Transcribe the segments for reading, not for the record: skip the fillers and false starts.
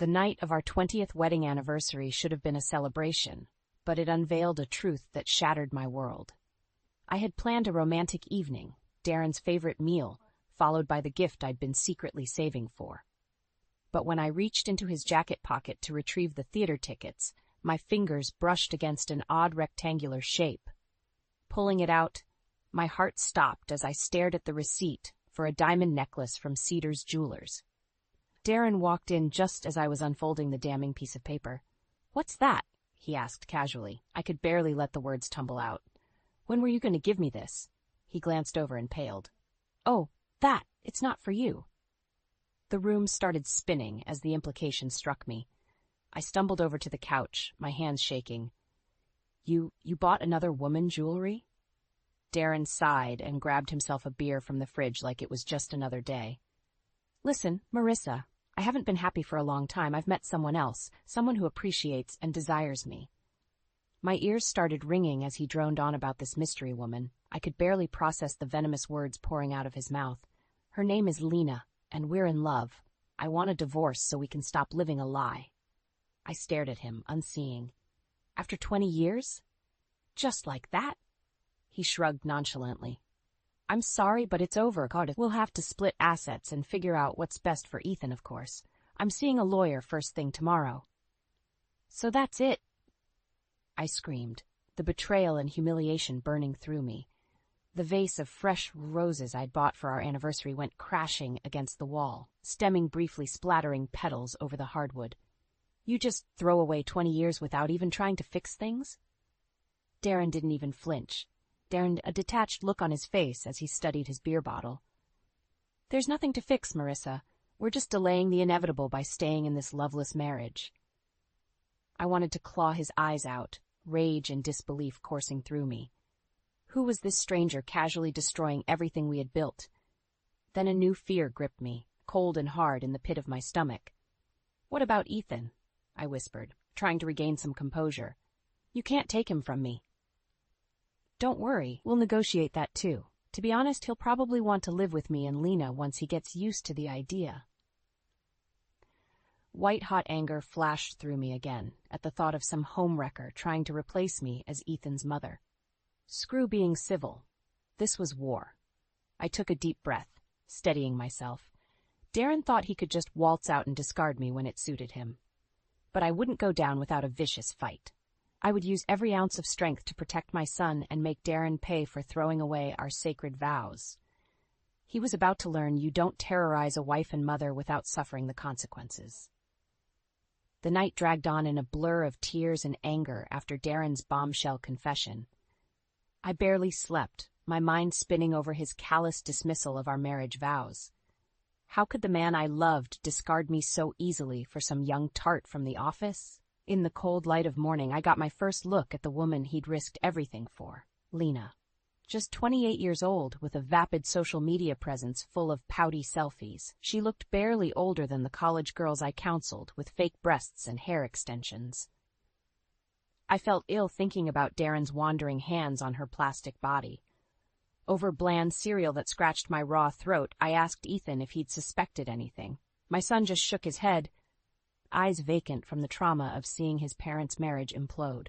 The night of our 20th wedding anniversary should have been a celebration, but it unveiled a truth that shattered my world. I had planned a romantic evening, Darren's favorite meal, followed by the gift I'd been secretly saving for. But when I reached into his jacket pocket to retrieve the theater tickets, my fingers brushed against an odd rectangular shape. Pulling it out, my heart stopped as I stared at the receipt for a diamond necklace from Cedars Jewelers. Darren walked in just as I was unfolding the damning piece of paper. "What's that?" he asked casually. I could barely let the words tumble out. "When were you going to give me this?" He glanced over and paled. "Oh, that! It's not for you." The room started spinning as the implication struck me. I stumbled over to the couch, my hands shaking. You bought another woman jewelry?" Darren sighed and grabbed himself a beer from the fridge like it was just another day. "Listen, Marissa, I haven't been happy for a long time. I've met someone else, someone who appreciates and desires me." My ears started ringing as he droned on about this mystery woman. I could barely process the venomous words pouring out of his mouth. "Her name is Lena, and we're in love. I want a divorce so we can stop living a lie." I stared at him, unseeing. "After 20 years? Just like that?" He shrugged nonchalantly. "I'm sorry, but it's over. God, we'll have to split assets and figure out what's best for Ethan, of course. I'm seeing a lawyer first thing tomorrow." "So that's it?" I screamed, the betrayal and humiliation burning through me. The vase of fresh roses I'd bought for our anniversary went crashing against the wall, stemming briefly splattering petals over the hardwood. "You just throw away 20 years without even trying to fix things?" Darren didn't even flinch. A detached look on his face as he studied his beer bottle. "There's nothing to fix, Marissa. We're just delaying the inevitable by staying in this loveless marriage." I wanted to claw his eyes out, rage and disbelief coursing through me. Who was this stranger casually destroying everything we had built? Then a new fear gripped me, cold and hard in the pit of my stomach. "What about Ethan?" I whispered, trying to regain some composure. "You can't take him from me." "Don't worry, we'll negotiate that too. To be honest, he'll probably want to live with me and Lena once he gets used to the idea." White-hot anger flashed through me again at the thought of some homewrecker trying to replace me as Ethan's mother. Screw being civil. This was war. I took a deep breath, steadying myself. Darren thought he could just waltz out and discard me when it suited him. But I wouldn't go down without a vicious fight. I would use every ounce of strength to protect my son and make Darren pay for throwing away our sacred vows. He was about to learn you don't terrorize a wife and mother without suffering the consequences. The night dragged on in a blur of tears and anger after Darren's bombshell confession. I barely slept, my mind spinning over his callous dismissal of our marriage vows. How could the man I loved discard me so easily for some young tart from the office? In the cold light of morning, I got my first look at the woman he'd risked everything for, Lena. Just 28 years old, with a vapid social media presence full of pouty selfies, she looked barely older than the college girls I counseled with fake breasts and hair extensions. I felt ill thinking about Darren's wandering hands on her plastic body. Over bland cereal that scratched my raw throat, I asked Ethan if he'd suspected anything. My son just shook his head, eyes vacant from the trauma of seeing his parents' marriage implode.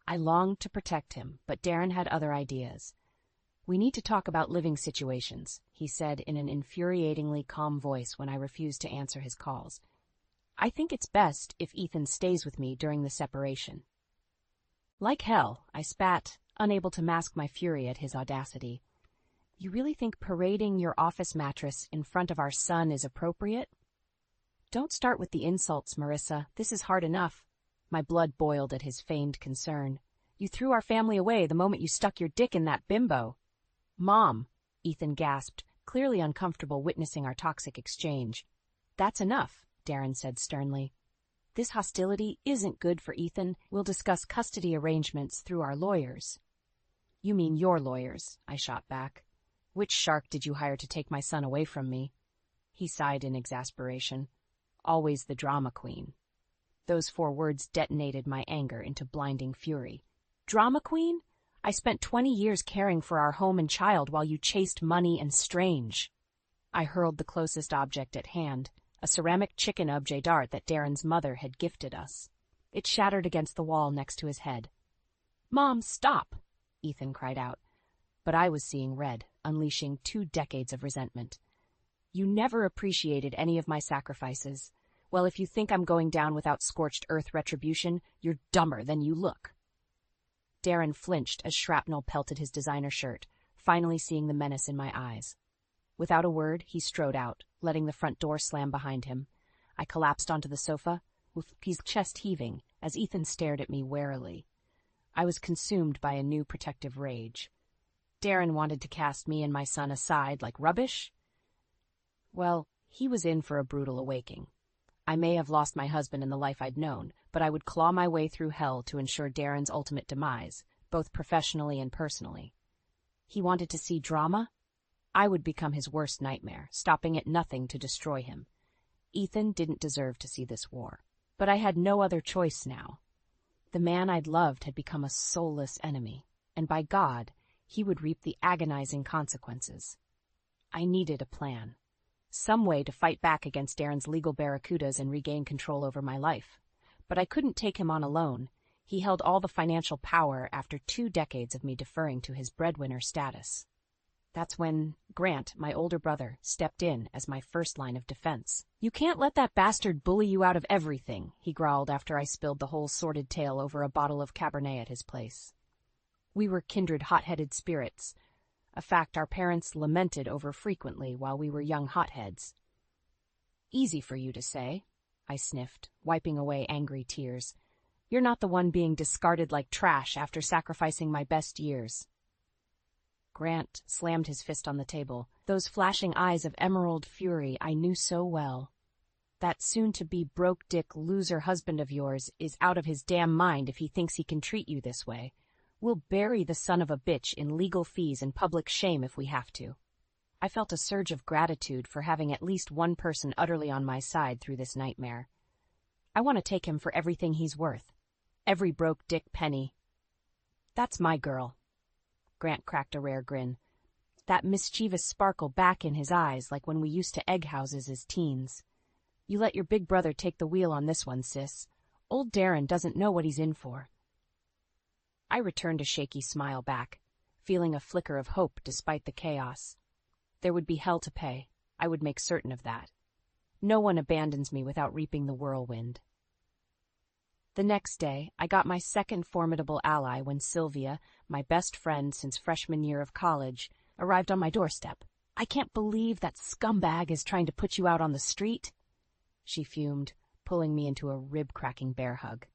I longed to protect him, but Darren had other ideas. "We need to talk about living situations," he said in an infuriatingly calm voice when I refused to answer his calls. "I think it's best if Ethan stays with me during the separation." Like hell, I spat, unable to mask my fury at his audacity. "You really think parading your office mattress in front of our son is appropriate?" "Don't start with the insults, Marissa. This is hard enough." My blood boiled at his feigned concern. "You threw our family away the moment you stuck your dick in that bimbo." "Mom," Ethan gasped, clearly uncomfortable witnessing our toxic exchange. "That's enough," Darren said sternly. "This hostility isn't good for Ethan. We'll discuss custody arrangements through our lawyers." "You mean your lawyers," I shot back. "Which shark did you hire to take my son away from me?" He sighed in exasperation. "Always the drama queen." Those 4 words detonated my anger into blinding fury. "Drama queen? I spent 20 years caring for our home and child while you chased money and strange." I hurled the closest object at hand, a ceramic chicken objet d'art that Darren's mother had gifted us. It shattered against the wall next to his head. "Mom, stop!" Ethan cried out. But I was seeing red, unleashing 2 decades of resentment. "You never appreciated any of my sacrifices. Well, if you think I'm going down without scorched earth retribution, you're dumber than you look." Darren flinched as shrapnel pelted his designer shirt, finally seeing the menace in my eyes. Without a word, he strode out, letting the front door slam behind him. I collapsed onto the sofa, with his chest heaving, as Ethan stared at me warily. I was consumed by a new protective rage. Darren wanted to cast me and my son aside like rubbish? Well, he was in for a brutal awakening. I may have lost my husband and the life I'd known, but I would claw my way through hell to ensure Darren's ultimate demise, both professionally and personally. He wanted to see drama? I would become his worst nightmare, stopping at nothing to destroy him. Ethan didn't deserve to see this war. But I had no other choice now. The man I'd loved had become a soulless enemy, and by God, he would reap the agonizing consequences. I needed a plan. Some way to fight back against Darren's legal barracudas and regain control over my life. But I couldn't take him on alone. He held all the financial power after 2 decades of me deferring to his breadwinner status. That's when Grant, my older brother, stepped in as my first line of defense. "You can't let that bastard bully you out of everything," he growled after I spilled the whole sordid tale over a bottle of Cabernet at his place. We were kindred hot-headed spirits, a fact our parents lamented over frequently while we were young hotheads. "Easy for you to say," I sniffed, wiping away angry tears. "You're not the one being discarded like trash after sacrificing my best years." Grant slammed his fist on the table, those flashing eyes of emerald fury I knew so well. "That soon-to-be broke-dick loser husband of yours is out of his damn mind if he thinks he can treat you this way. We'll bury the son of a bitch in legal fees and public shame if we have to." I felt a surge of gratitude for having at least one person utterly on my side through this nightmare. I want to take him for everything he's worth. Every broke-dick penny. "That's my girl." Grant cracked a rare grin, that mischievous sparkle back in his eyes like when we used to egg houses as teens. "You let your big brother take the wheel on this one, sis. Old Darren doesn't know what he's in for." I returned a shaky smile back, feeling a flicker of hope despite the chaos. There would be hell to pay. I would make certain of that. No one abandons me without reaping the whirlwind. The next day, I got my second formidable ally when Sylvia, my best friend since freshman year of college, arrived on my doorstep. "I can't believe that scumbag is trying to put you out on the street," she fumed, pulling me into a rib-cracking bear hug.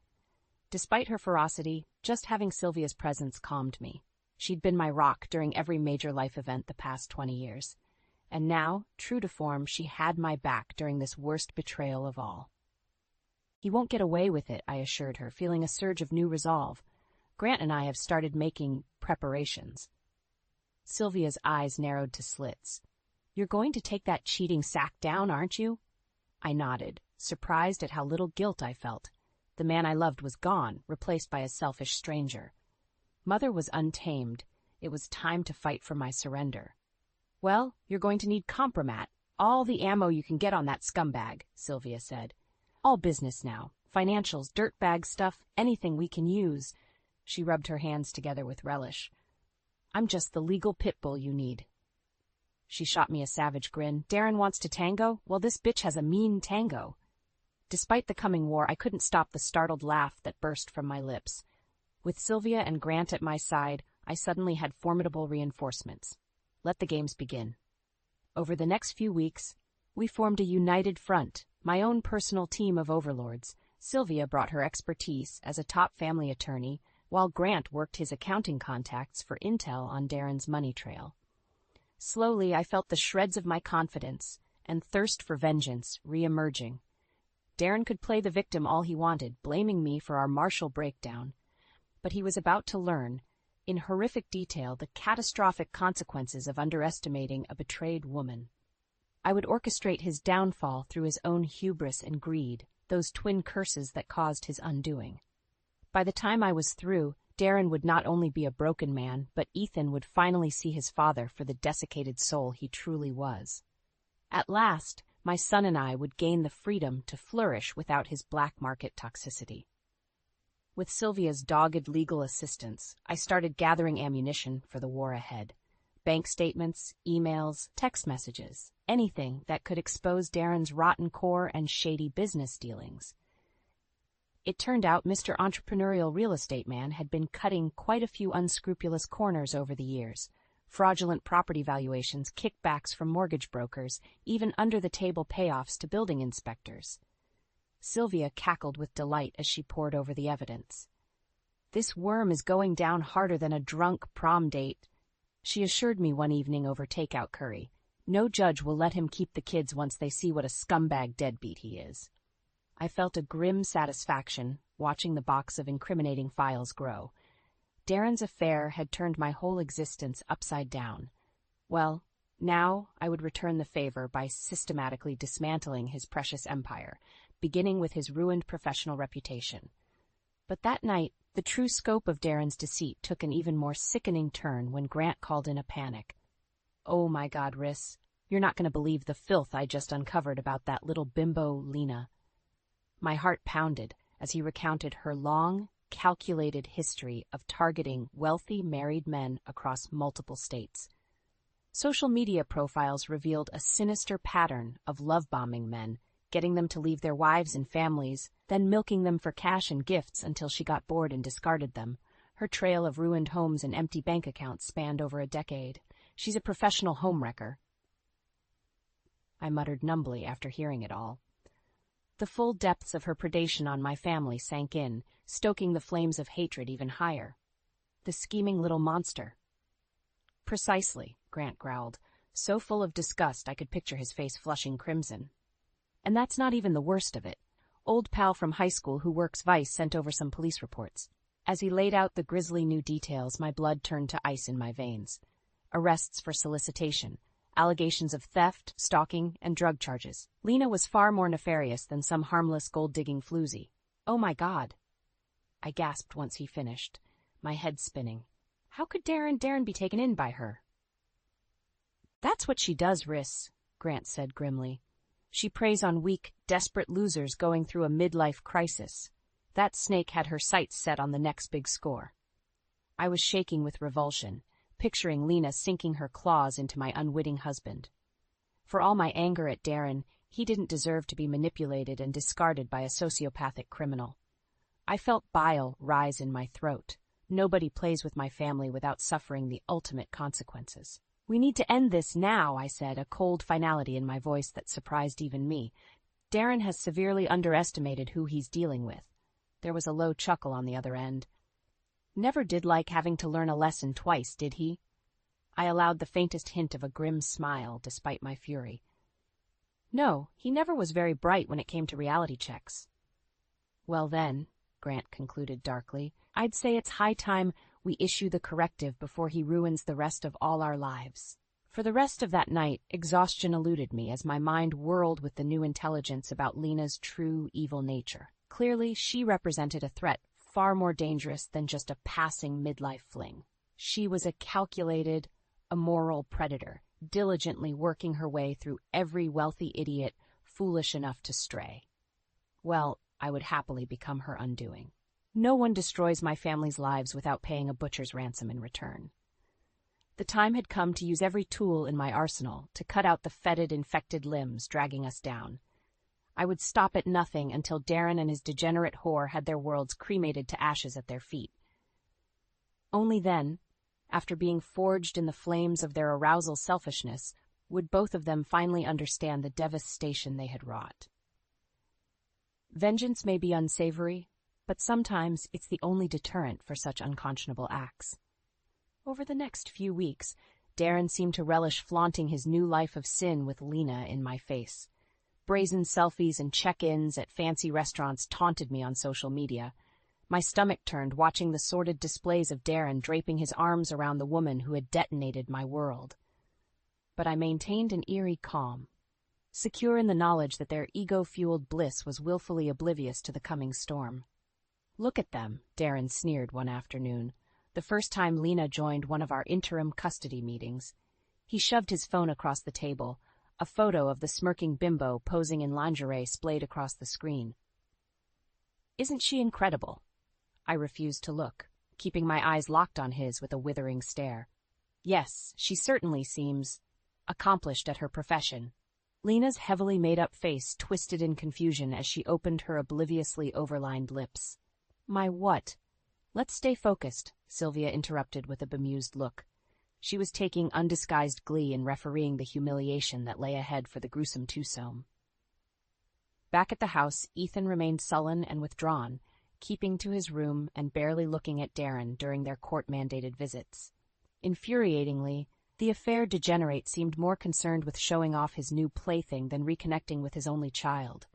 Despite her ferocity, just having Sylvia's presence calmed me. She'd been my rock during every major life event the past 20 years. And now, true to form, she had my back during this worst betrayal of all. "He won't get away with it," I assured her, feeling a surge of new resolve. "Grant and I have started making preparations." Sylvia's eyes narrowed to slits. "You're going to take that cheating sack down, aren't you?" I nodded, surprised at how little guilt I felt. The man I loved was gone, replaced by a selfish stranger. Mother was untamed. It was time to fight for my surrender. "Well, you're going to need compromat, all the ammo you can get on that scumbag," Sylvia said. "All business now. Financials, dirtbag stuff, anything we can use." She rubbed her hands together with relish. "I'm just the legal pit bull you need." She shot me a savage grin. "Darren wants to tango? Well, this bitch has a mean tango." Despite the coming war, I couldn't stop the startled laugh that burst from my lips. With Sylvia and Grant at my side, I suddenly had formidable reinforcements. Let the games begin. Over the next few weeks, we formed a united front, my own personal team of overlords. Sylvia brought her expertise as a top family attorney, while Grant worked his accounting contacts for intel on Darren's money trail. Slowly, I felt the shreds of my confidence and thirst for vengeance re-emerging. Darren could play the victim all he wanted, blaming me for our Marshall breakdown. But he was about to learn, in horrific detail, the catastrophic consequences of underestimating a betrayed woman. I would orchestrate his downfall through his own hubris and greed, those twin curses that caused his undoing. By the time I was through, Darren would not only be a broken man, but Ethan would finally see his father for the desiccated soul he truly was. At last, my son and I would gain the freedom to flourish without his black market toxicity. With Sylvia's dogged legal assistance, I started gathering ammunition for the war ahead. Bank statements, emails, text messages, anything that could expose Darren's rotten core and shady business dealings. It turned out Mr. Entrepreneurial Real Estate Man had been cutting quite a few unscrupulous corners over the years. Fraudulent property valuations, kickbacks from mortgage brokers, even under-the-table payoffs to building inspectors. Sylvia cackled with delight as she pored over the evidence. "This worm is going down harder than a drunk prom date," she assured me one evening over takeout curry. "No judge will let him keep the kids once they see what a scumbag deadbeat he is." I felt a grim satisfaction watching the box of incriminating files grow. Darren's affair had turned my whole existence upside down. Well, now I would return the favor by systematically dismantling his precious empire, beginning with his ruined professional reputation. But that night, the true scope of Darren's deceit took an even more sickening turn when Grant called in a panic. "Oh my God, Riss, you're not going to believe the filth I just uncovered about that little bimbo, Lena." My heart pounded as he recounted her long, calculated history of targeting wealthy married men across multiple states. Social media profiles revealed a sinister pattern of love-bombing men, getting them to leave their wives and families, then milking them for cash and gifts until she got bored and discarded them. Her trail of ruined homes and empty bank accounts spanned over a decade. "She's a professional homewrecker," I muttered numbly after hearing it all. The full depths of her predation on my family sank in, stoking the flames of hatred even higher. The scheming little monster. "Precisely," Grant growled, so full of disgust I could picture his face flushing crimson. "And that's not even the worst of it. Old pal from high school who works Vice sent over some police reports." As he laid out the grisly new details, my blood turned to ice in my veins. Arrests for solicitation, allegations of theft, stalking, and drug charges. Lena was far more nefarious than some harmless gold-digging floozy. "Oh my God," I gasped once he finished, my head spinning. "How could Darren be taken in by her?" "That's what she does, Riss," Grant said grimly. "She preys on weak, desperate losers going through a midlife crisis. That snake had her sights set on the next big score." I was shaking with revulsion, picturing Lena sinking her claws into my unwitting husband. For all my anger at Darren, he didn't deserve to be manipulated and discarded by a sociopathic criminal. I felt bile rise in my throat. Nobody plays with my family without suffering the ultimate consequences. "We need to end this now," I said, a cold finality in my voice that surprised even me. "Darren has severely underestimated who he's dealing with." There was a low chuckle on the other end. "Never did like having to learn a lesson twice, did he?" I allowed the faintest hint of a grim smile, despite my fury. "No, he never was very bright when it came to reality checks." "Well then," Grant concluded darkly, "I'd say it's high time we issue the corrective before he ruins the rest of all our lives." For the rest of that night, exhaustion eluded me as my mind whirled with the new intelligence about Lena's true evil nature. Clearly, she represented a threat far more dangerous than just a passing midlife fling. She was a calculated, immoral predator, diligently working her way through every wealthy idiot foolish enough to stray. Well, I would happily become her undoing. No one destroys my family's lives without paying a butcher's ransom in return. The time had come to use every tool in my arsenal to cut out the fetid, infected limbs dragging us down. I would stop at nothing until Darren and his degenerate whore had their worlds cremated to ashes at their feet. Only then, after being forged in the flames of their arousal selfishness, would both of them finally understand the devastation they had wrought. Vengeance may be unsavory, but sometimes it's the only deterrent for such unconscionable acts. Over the next few weeks, Darren seemed to relish flaunting his new life of sin with Lena in my face. Brazen selfies and check-ins at fancy restaurants taunted me on social media. My stomach turned watching the sordid displays of Darren draping his arms around the woman who had detonated my world. But I maintained an eerie calm, secure in the knowledge that their ego-fueled bliss was willfully oblivious to the coming storm. "Look at them," Darren sneered one afternoon, the first time Lena joined one of our interim custody meetings. He shoved his phone across the table, a photo of the smirking bimbo posing in lingerie splayed across the screen. Isn't she incredible? I refused to look, keeping my eyes locked on his with a withering stare. Yes, she certainly seems accomplished at her profession. Lena's heavily made-up face twisted in confusion as she opened her obliviously overlined lips. My what? Let's stay focused, Sylvia interrupted with a bemused look. She was taking undisguised glee in refereeing the humiliation that lay ahead for the gruesome twosome. Back at the house, Ethan remained sullen and withdrawn, keeping to his room and barely looking at Darren during their court-mandated visits. Infuriatingly, the affair degenerate seemed more concerned with showing off his new plaything than reconnecting with his only child.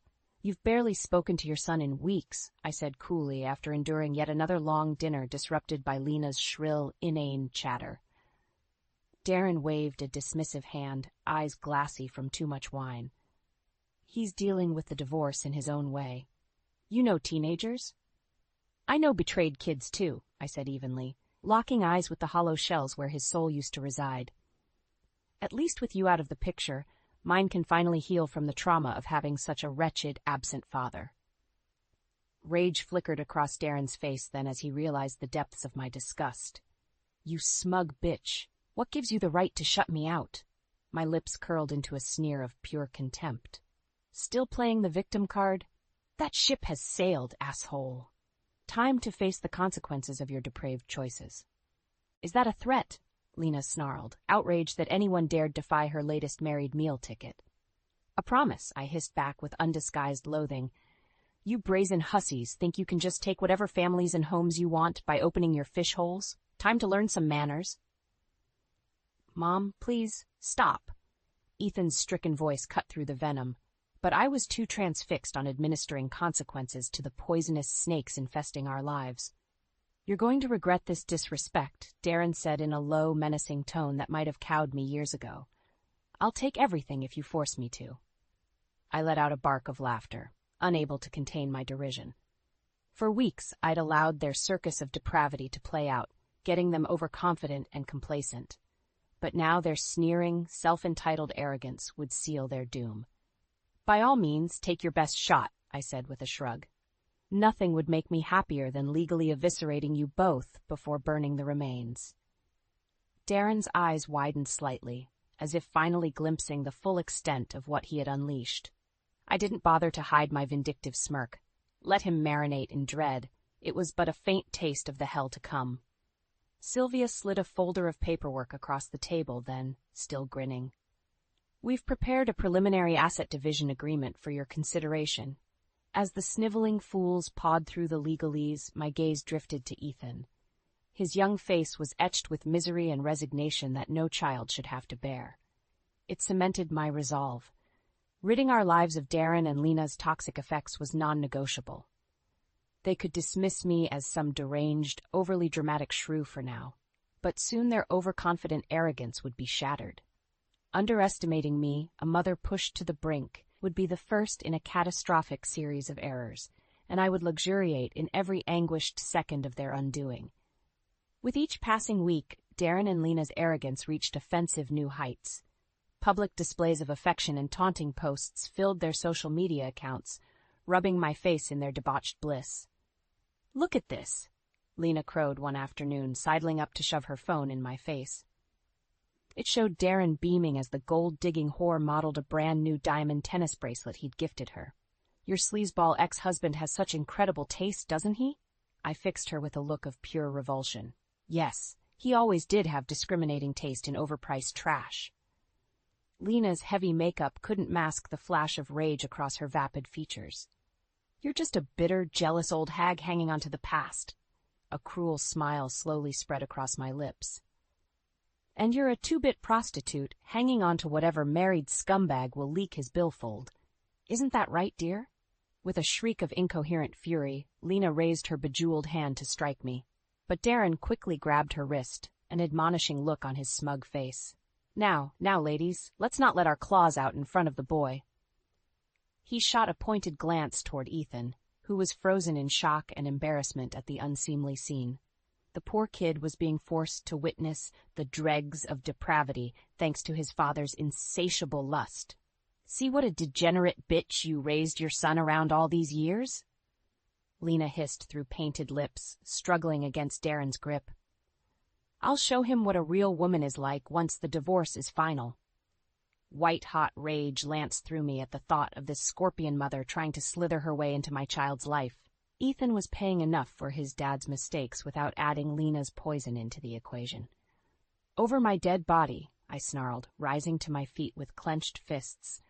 You've barely spoken to your son in weeks, I said coolly after enduring yet another long dinner disrupted by Lena's shrill, inane chatter. Darren waved a dismissive hand, eyes glassy from too much wine. He's dealing with the divorce in his own way. You know teenagers? I know betrayed kids too, I said evenly, locking eyes with the hollow shells where his soul used to reside. At least with you out of the picture, mine can finally heal from the trauma of having such a wretched, absent father. Rage flickered across Darren's face then as he realized the depths of my disgust. You smug bitch. What gives you the right to shut me out? My lips curled into a sneer of pure contempt. Still playing the victim card? That ship has sailed, asshole. Time to face the consequences of your depraved choices. Is that a threat? Lena snarled, outraged that anyone dared defy her latest married meal ticket. A promise, I hissed back with undisguised loathing. You brazen hussies think you can just take whatever families and homes you want by opening your fish holes? Time to learn some manners. Mom, please, stop. Ethan's stricken voice cut through the venom, but I was too transfixed on administering consequences to the poisonous snakes infesting our lives. You're going to regret this disrespect, Darren said in a low, menacing tone that might have cowed me years ago. I'll take everything if you force me to. I let out a bark of laughter, unable to contain my derision. For weeks, I'd allowed their circus of depravity to play out, getting them overconfident and complacent. But now their sneering, self-entitled arrogance would seal their doom. By all means, take your best shot, I said with a shrug. Nothing would make me happier than legally eviscerating you both before burning the remains. Darren's eyes widened slightly, as if finally glimpsing the full extent of what he had unleashed. I didn't bother to hide my vindictive smirk. Let him marinate in dread. It was but a faint taste of the hell to come. Sylvia slid a folder of paperwork across the table then, still grinning. We've prepared a preliminary asset division agreement for your consideration. As the sniveling fools pawed through the legalese, my gaze drifted to Ethan. His young face was etched with misery and resignation that no child should have to bear. It cemented my resolve. Ridding our lives of Darren and Lena's toxic effects was non-negotiable. They could dismiss me as some deranged, overly dramatic shrew for now, but soon their overconfident arrogance would be shattered. Underestimating me, a mother pushed to the brink, would be the first in a catastrophic series of errors, and I would luxuriate in every anguished second of their undoing. With each passing week, Darren and Lena's arrogance reached offensive new heights. Public displays of affection and taunting posts filled their social media accounts, rubbing my face in their debauched bliss. Look at this, Lena crowed one afternoon, sidling up to shove her phone in my face. It showed Darren beaming as the gold-digging whore modeled a brand-new diamond tennis bracelet he'd gifted her. Your sleazeball ex-husband has such incredible taste, doesn't he? I fixed her with a look of pure revulsion. Yes, he always did have discriminating taste in overpriced trash. Lena's heavy makeup couldn't mask the flash of rage across her vapid features. You're just a bitter, jealous old hag hanging on to the past. A cruel smile slowly spread across my lips. And you're a two-bit prostitute hanging on to whatever married scumbag will leak his billfold. Isn't that right, dear? With a shriek of incoherent fury, Lena raised her bejeweled hand to strike me. But Darren quickly grabbed her wrist, an admonishing look on his smug face. Now, ladies, let's not let our claws out in front of the boy. He shot a pointed glance toward Ethan, who was frozen in shock and embarrassment at the unseemly scene. The poor kid was being forced to witness the dregs of depravity thanks to his father's insatiable lust. "See what a degenerate bitch you raised your son around all these years?" Lena hissed through painted lips, struggling against Darren's grip. "I'll show him what a real woman is like once the divorce is final." White-hot rage lanced through me at the thought of this scorpion mother trying to slither her way into my child's life. Ethan was paying enough for his dad's mistakes without adding Lena's poison into the equation. "Over my dead body," I snarled, rising to my feet with clenched fists.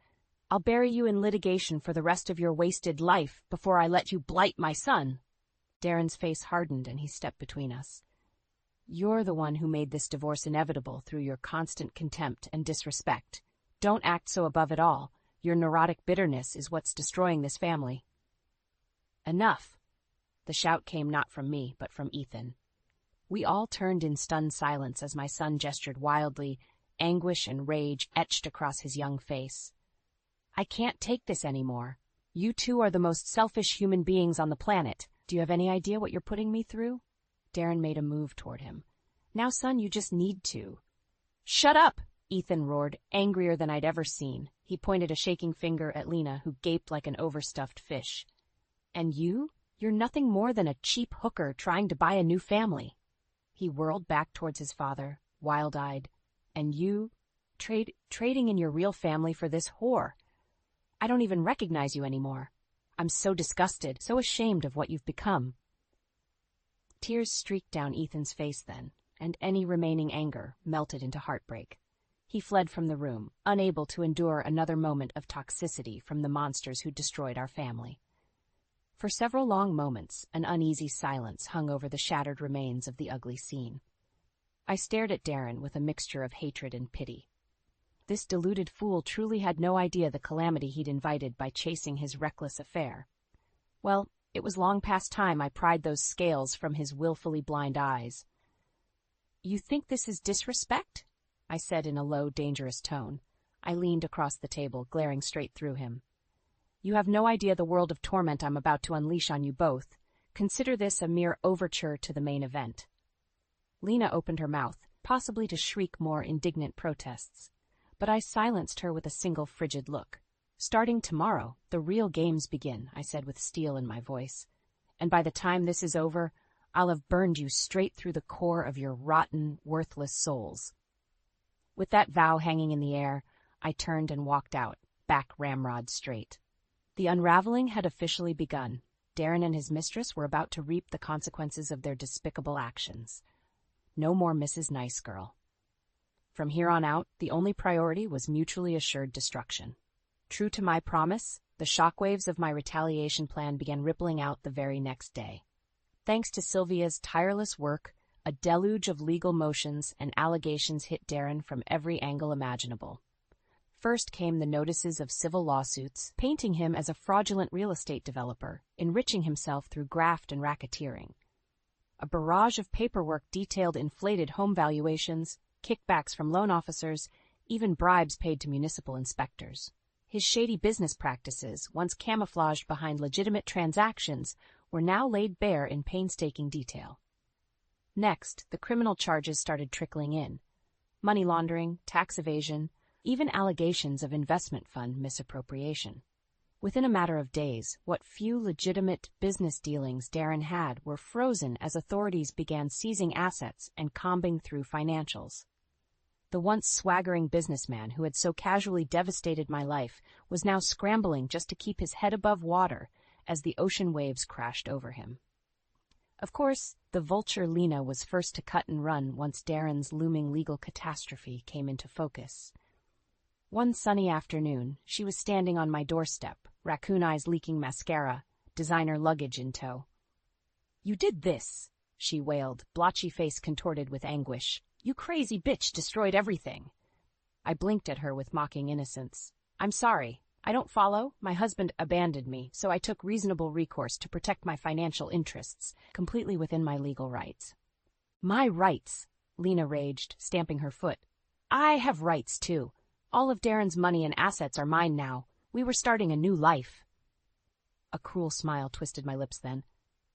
"I'll bury you in litigation for the rest of your wasted life before I let you blight my son." Darren's face hardened and he stepped between us. "You're the one who made this divorce inevitable through your constant contempt and disrespect. Don't act so above it all. Your neurotic bitterness is what's destroying this family." "Enough." The shout came not from me, but from Ethan. We all turned in stunned silence as my son gestured wildly, anguish and rage etched across his young face. "I can't take this anymore. You two are the most selfish human beings on the planet. Do you have any idea what you're putting me through?" Darren made a move toward him. "Now, son, you just need to." "Shut up!" Ethan roared, angrier than I'd ever seen. He pointed a shaking finger at Lena, who gaped like an overstuffed fish. "And you? You're nothing more than a cheap hooker trying to buy a new family." He whirled back towards his father, wild-eyed. "And you? Trading in your real family for this whore. I don't even recognize you anymore. I'm so disgusted, so ashamed of what you've become." Tears streaked down Ethan's face then, and any remaining anger melted into heartbreak. He fled from the room, unable to endure another moment of toxicity from the monsters who destroyed our family. For several long moments, an uneasy silence hung over the shattered remains of the ugly scene. I stared at Darren with a mixture of hatred and pity. This deluded fool truly had no idea the calamity he'd invited by chasing his reckless affair. Well, it was long past time I pried those scales from his willfully blind eyes. "You think this is disrespect?" I said in a low, dangerous tone. I leaned across the table, glaring straight through him. "You have no idea the world of torment I'm about to unleash on you both. Consider this a mere overture to the main event." Lena opened her mouth, possibly to shriek more indignant protests. But I silenced her with a single frigid look. "Starting tomorrow, the real games begin," I said with steel in my voice. "And by the time this is over, I'll have burned you straight through the core of your rotten, worthless souls." With that vow hanging in the air, I turned and walked out, back ramrod straight. The unraveling had officially begun. Darren and his mistress were about to reap the consequences of their despicable actions. No more Mrs. Nice Girl. From here on out, the only priority was mutually assured destruction. True to my promise, the shockwaves of my retaliation plan began rippling out the very next day. Thanks to Sylvia's tireless work, a deluge of legal motions and allegations hit Darren from every angle imaginable. First came the notices of civil lawsuits, painting him as a fraudulent real estate developer, enriching himself through graft and racketeering. A barrage of paperwork detailed inflated home valuations, kickbacks from loan officers, even bribes paid to municipal inspectors. His shady business practices, once camouflaged behind legitimate transactions, were now laid bare in painstaking detail. Next, the criminal charges started trickling in. Money laundering, tax evasion, even allegations of investment fund misappropriation. Within a matter of days, what few legitimate business dealings Darren had were frozen as authorities began seizing assets and combing through financials. The once swaggering businessman who had so casually devastated my life was now scrambling just to keep his head above water as the ocean waves crashed over him. Of course, the vulture Lena was first to cut and run once Darren's looming legal catastrophe came into focus. One sunny afternoon, she was standing on my doorstep, raccoon eyes leaking mascara, designer luggage in tow. "You did this," she wailed, blotchy face contorted with anguish. "You crazy bitch destroyed everything." I blinked at her with mocking innocence. "I'm sorry. I don't follow. My husband abandoned me, so I took reasonable recourse to protect my financial interests, completely within my legal rights." "My rights," Lena raged, stamping her foot. "I have rights, too. All of Darren's money and assets are mine now. We were starting a new life." A cruel smile twisted my lips then.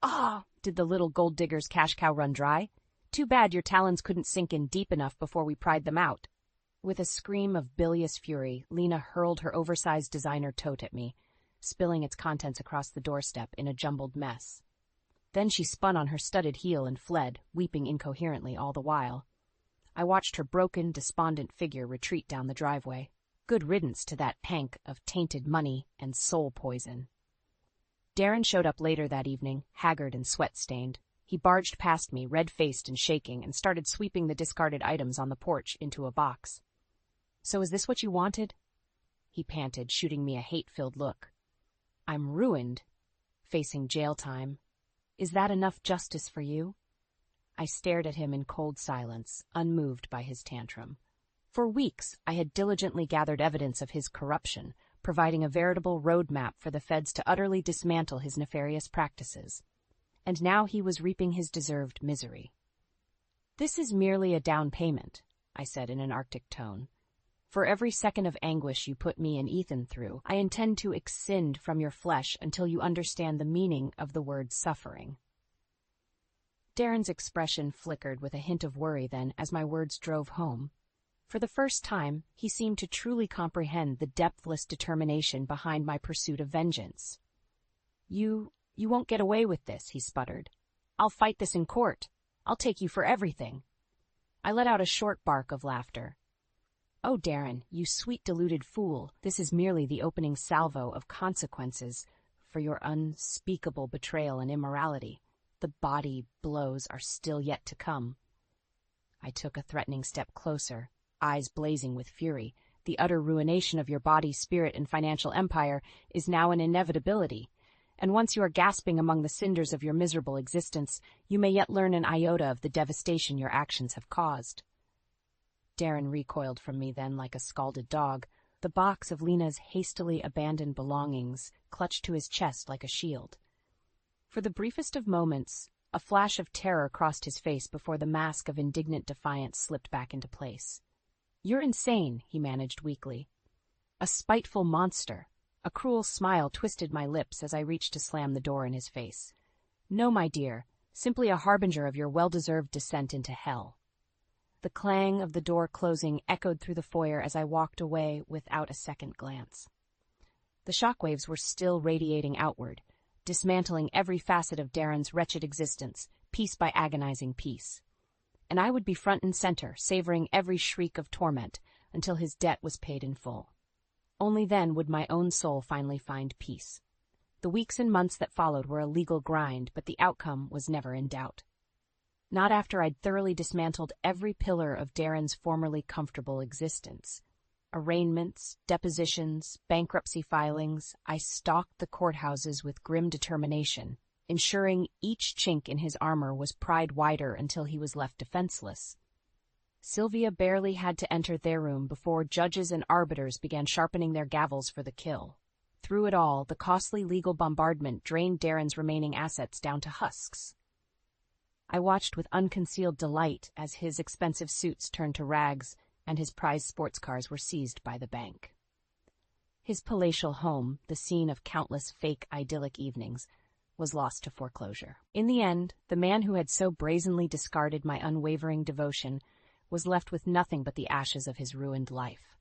Ah, did the little gold digger's cash cow run dry? Too bad your talons couldn't sink in deep enough before we pried them out. With a scream of bilious fury, Lena hurled her oversized designer tote at me, spilling its contents across the doorstep in a jumbled mess. Then she spun on her studded heel and fled, weeping incoherently all the while. I watched her broken, despondent figure retreat down the driveway. Good riddance to that tank of tainted money and soul poison. Darren showed up later that evening, haggard and sweat-stained. He barged past me, red-faced and shaking, and started sweeping the discarded items on the porch into a box. "So is this what you wanted?" he panted, shooting me a hate-filled look. "I'm ruined, facing jail time. Is that enough justice for you?" I stared at him in cold silence, unmoved by his tantrum. For weeks, I had diligently gathered evidence of his corruption, providing a veritable roadmap for the feds to utterly dismantle his nefarious practices. And now he was reaping his deserved misery. "This is merely a down payment," I said in an arctic tone. "For every second of anguish you put me and Ethan through, I intend to excind from your flesh until you understand the meaning of the word suffering." Darren's expression flickered with a hint of worry then as my words drove home. For the first time, he seemed to truly comprehend the depthless determination behind my pursuit of vengeance. You won't get away with this," he sputtered. "I'll fight this in court. I'll take you for everything." I let out a short bark of laughter. "Oh, Darren, you sweet deluded fool, this is merely the opening salvo of consequences for your unspeakable betrayal and immorality. The body blows are still yet to come." I took a threatening step closer, eyes blazing with fury. "The utter ruination of your body, spirit, and financial empire is now an inevitability, and once you are gasping among the cinders of your miserable existence, you may yet learn an iota of the devastation your actions have caused." Darren recoiled from me then like a scalded dog, the box of Lena's hastily abandoned belongings clutched to his chest like a shield. For the briefest of moments, a flash of terror crossed his face before the mask of indignant defiance slipped back into place. "You're insane," he managed weakly. "A spiteful monster." A cruel smile twisted my lips as I reached to slam the door in his face. "No, my dear, simply a harbinger of your well-deserved descent into hell." The clang of the door closing echoed through the foyer as I walked away without a second glance. The shockwaves were still radiating outward, dismantling every facet of Darren's wretched existence, piece by agonizing piece. And I would be front and center, savoring every shriek of torment, until his debt was paid in full. Only then would my own soul finally find peace. The weeks and months that followed were a legal grind, but the outcome was never in doubt. Not after I'd thoroughly dismantled every pillar of Darren's formerly comfortable existence. Arraignments, depositions, bankruptcy filings, I stalked the courthouses with grim determination, ensuring each chink in his armor was pried wider until he was left defenseless. Sylvia barely had to enter their room before judges and arbiters began sharpening their gavels for the kill. Through it all, the costly legal bombardment drained Darren's remaining assets down to husks. I watched with unconcealed delight as his expensive suits turned to rags and his prized sports cars were seized by the bank. His palatial home, the scene of countless fake idyllic evenings, was lost to foreclosure. In the end, the man who had so brazenly discarded my unwavering devotion was left with nothing but the ashes of his ruined life.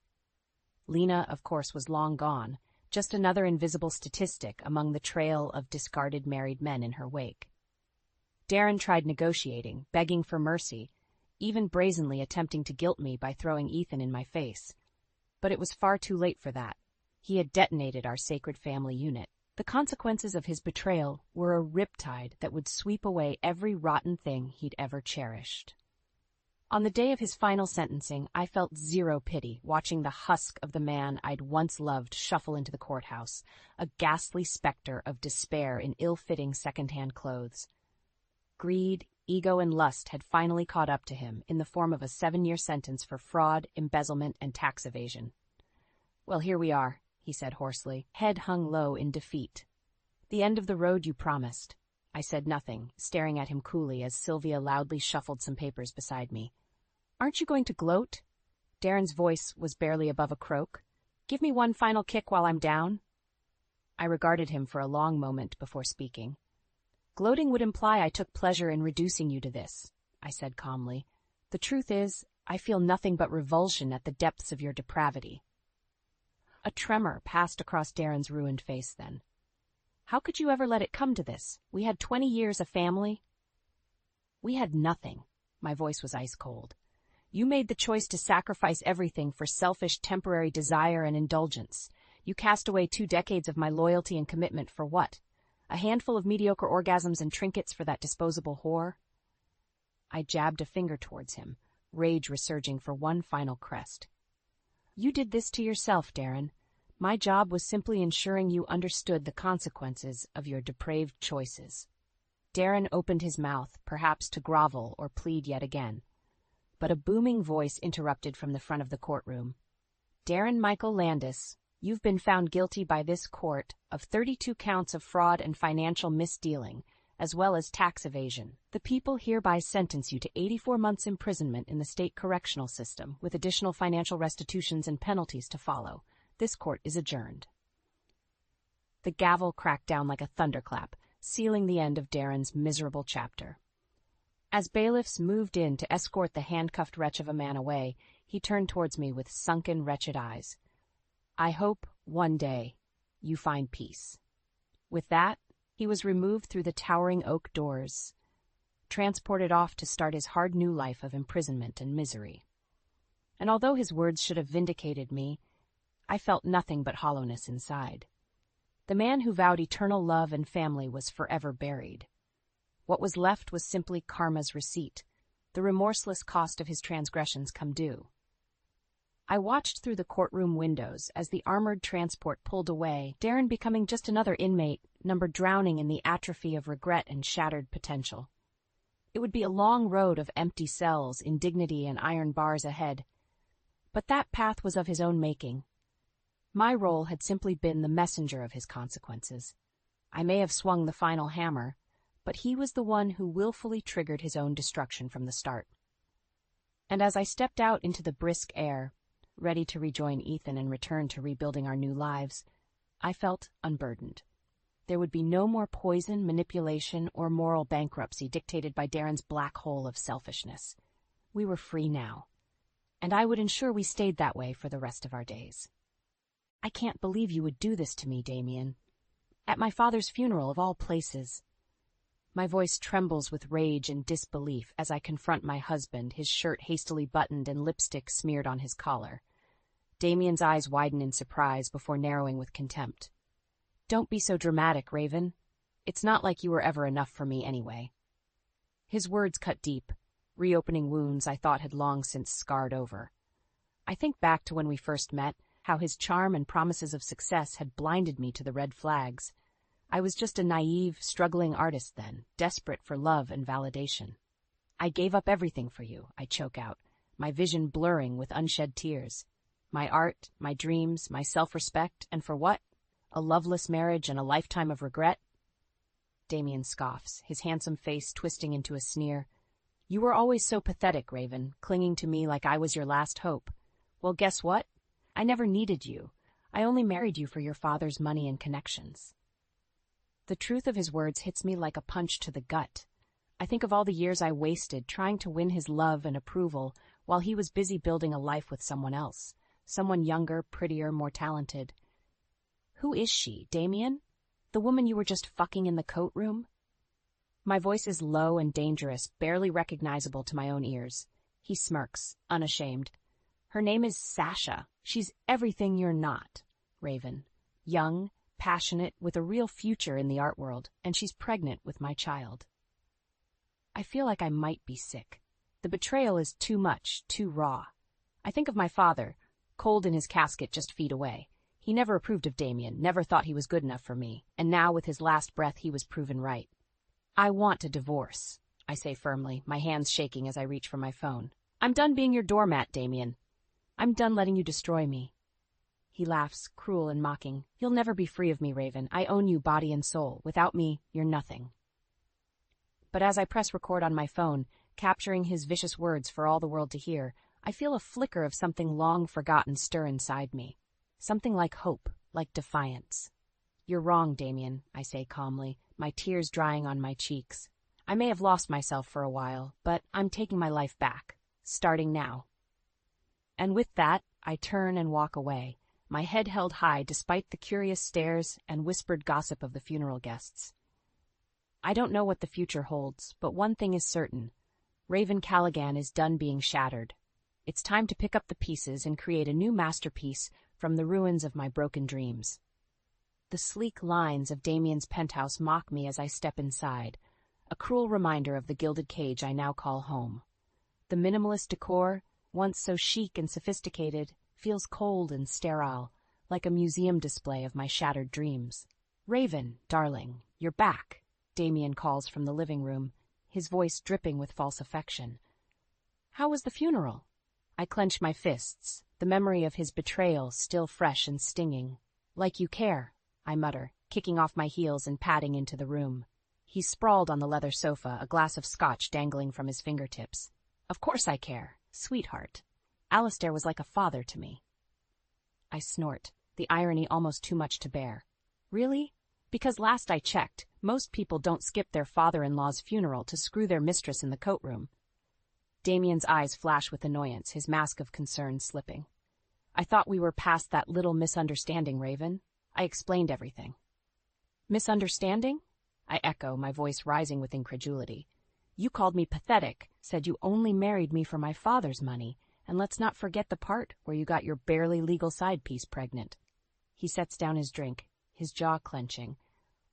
Lena, of course, was long gone, just another invisible statistic among the trail of discarded married men in her wake. Darren tried negotiating, begging for mercy, even brazenly attempting to guilt me by throwing Ethan in my face. But it was far too late for that. He had detonated our sacred family unit. The consequences of his betrayal were a riptide that would sweep away every rotten thing he'd ever cherished. On the day of his final sentencing, I felt zero pity watching the husk of the man I'd once loved shuffle into the courthouse, a ghastly specter of despair in ill-fitting second-hand clothes. Greed, ego, and lust had finally caught up to him in the form of a 7-year sentence for fraud, embezzlement, and tax evasion. "Well, here we are," he said hoarsely, head hung low in defeat. "The end of the road you promised." I said nothing, staring at him coolly as Sylvia loudly shuffled some papers beside me. "Aren't you going to gloat?" Darren's voice was barely above a croak. "Give me one final kick while I'm down." I regarded him for a long moment before speaking. Gloating would imply I took pleasure in reducing you to this, I said calmly. The truth is, I feel nothing but revulsion at the depths of your depravity. A tremor passed across Darren's ruined face then. How could you ever let it come to this? We had 20 years of family. We had nothing. My voice was ice cold. You made the choice to sacrifice everything for selfish temporary desire and indulgence. You cast away 2 decades of my loyalty and commitment for what? A handful of mediocre orgasms and trinkets for that disposable whore? I jabbed a finger towards him, rage resurging for one final crest. You did this to yourself, Darren. My job was simply ensuring you understood the consequences of your depraved choices. Darren opened his mouth, perhaps to grovel or plead yet again. But a booming voice interrupted from the front of the courtroom. Darren Michael Landis, you've been found guilty by this court of 32 counts of fraud and financial misdealing, as well as tax evasion. The people hereby sentence you to 84 months imprisonment in the state correctional system, with additional financial restitutions and penalties to follow. This court is adjourned. The gavel cracked down like a thunderclap, sealing the end of Darren's miserable chapter. As bailiffs moved in to escort the handcuffed wretch of a man away, he turned towards me with sunken, wretched eyes. I hope, one day, you find peace. With that, he was removed through the towering oak doors, transported off to start his hard new life of imprisonment and misery. And although his words should have vindicated me, I felt nothing but hollowness inside. The man who vowed eternal love and family was forever buried. What was left was simply karma's receipt, the remorseless cost of his transgressions come due. I watched through the courtroom windows as the armored transport pulled away, Darren becoming just another inmate, number drowning in the atrophy of regret and shattered potential. It would be a long road of empty cells, indignity, and iron bars ahead. But that path was of his own making. My role had simply been the messenger of his consequences. I may have swung the final hammer, but he was the one who willfully triggered his own destruction from the start. And as I stepped out into the brisk air, ready to rejoin Ethan and return to rebuilding our new lives, I felt unburdened. There would be no more poison, manipulation, or moral bankruptcy dictated by Darren's black hole of selfishness. We were free now, and I would ensure we stayed that way for the rest of our days. I can't believe you would do this to me, Damien. At my father's funeral, of all places. My voice trembles with rage and disbelief as I confront my husband, his shirt hastily buttoned and lipstick smeared on his collar. Damien's eyes widen in surprise before narrowing with contempt. Don't be so dramatic, Raven. It's not like you were ever enough for me anyway. His words cut deep, reopening wounds I thought had long since scarred over. I think back to when we first met, how his charm and promises of success had blinded me to the red flags. I was just a naive, struggling artist then, desperate for love and validation. I gave up everything for you, I choke out, my vision blurring with unshed tears. My art, my dreams, my self-respect, and for what? A loveless marriage and a lifetime of regret? Damien scoffs, his handsome face twisting into a sneer. You were always so pathetic, Raven, clinging to me like I was your last hope. Well, guess what? I never needed you. I only married you for your father's money and connections. The truth of his words hits me like a punch to the gut. I think of all the years I wasted trying to win his love and approval while he was busy building a life with someone else, someone younger, prettier, more talented. Who is she, Damien? The woman you were just fucking in the coat room? My voice is low and dangerous, barely recognizable to my own ears. He smirks, unashamed. Her name is Sasha. She's everything you're not, Raven. Young, passionate, with a real future in the art world, and she's pregnant with my child. I feel like I might be sick. The betrayal is too much, too raw. I think of my father, cold in his casket just feet away. He never approved of Damien, never thought he was good enough for me, and now with his last breath he was proven right. I want a divorce, I say firmly, my hands shaking as I reach for my phone. I'm done being your doormat, Damien. I'm done letting you destroy me. He laughs, cruel and mocking. You'll never be free of me, Raven. I own you body and soul. Without me, you're nothing. But as I press record on my phone, capturing his vicious words for all the world to hear, I feel a flicker of something long forgotten stir inside me. Something like hope, like defiance. You're wrong, Damien, I say calmly. my tears drying on my cheeks. I may have lost myself for a while, but I'm taking my life back, starting now. And with that, I turn and walk away, my head held high despite the curious stares and whispered gossip of the funeral guests. I don't know what the future holds, but one thing is certain. Raven Callaghan is done being shattered. It's time to pick up the pieces and create a new masterpiece from the ruins of my broken dreams. The sleek lines of Damien's penthouse mock me as I step inside, a cruel reminder of the gilded cage I now call home. The minimalist decor, once so chic and sophisticated, feels cold and sterile, like a museum display of my shattered dreams. "Raven, darling, you're back," Damien calls from the living room, his voice dripping with false affection. "How was the funeral?" I clench my fists, the memory of his betrayal still fresh and stinging. "Like you care," I mutter, kicking off my heels and padding into the room. He's sprawled on the leather sofa, a glass of scotch dangling from his fingertips. "Of course I care, sweetheart. Alistair was like a father to me." I snort, the irony almost too much to bear. "Really? Because last I checked, most people don't skip their father-in-law's funeral to screw their mistress in the coat room." Damien's eyes flash with annoyance, his mask of concern slipping. "I thought we were past that little misunderstanding, Raven. I explained everything." "Misunderstanding?" I echo, my voice rising with incredulity. "You called me pathetic, said you only married me for my father's money, and let's not forget the part where you got your barely legal side piece pregnant." He sets down his drink, his jaw clenching.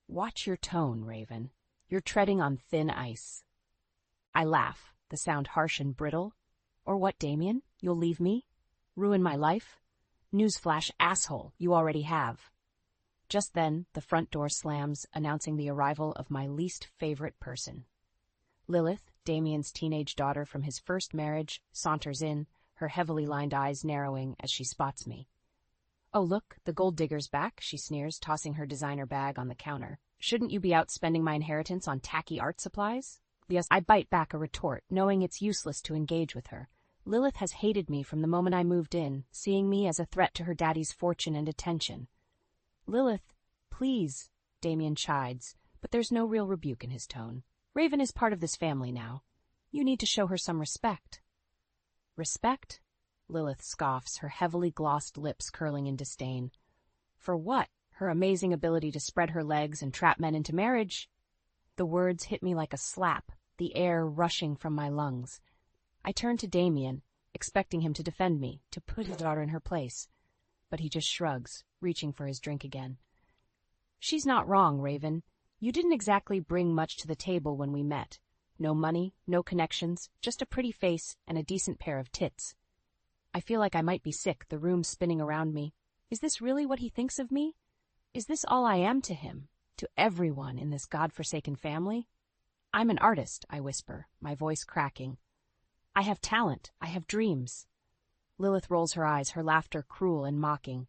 "Watch your tone, Raven. You're treading on thin ice." I laugh, the sound harsh and brittle. "Or what, Damien? You'll leave me? Ruin my life? Newsflash, asshole, you already have." Just then, the front door slams, announcing the arrival of my least favorite person. Lilith, Damien's teenage daughter from his first marriage, saunters in, her heavily lined eyes narrowing as she spots me. "Oh, look, the gold digger's back," she sneers, tossing her designer bag on the counter. "Shouldn't you be out spending my inheritance on tacky art supplies?" Yes, I bite back a retort, knowing it's useless to engage with her. Lilith has hated me from the moment I moved in, seeing me as a threat to her daddy's fortune and attention. "Lilith, please," Damien chides, but there's no real rebuke in his tone. "Raven is part of this family now. You need to show her some respect." "Respect?" Lilith scoffs, her heavily glossed lips curling in disdain. "For what? Her amazing ability to spread her legs and trap men into marriage?" The words hit me like a slap, the air rushing from my lungs. I turn to Damien, expecting him to defend me, to put his daughter in her place. But he just shrugs, reaching for his drink again. "She's not wrong, Raven. You didn't exactly bring much to the table when we met. No money, no connections, just a pretty face and a decent pair of tits." I feel like I might be sick, the room spinning around me. Is this really what he thinks of me? Is this all I am to him, to everyone in this godforsaken family? "I'm an artist," I whisper, my voice cracking. "I have talent, I have dreams." Lilith rolls her eyes, her laughter cruel and mocking.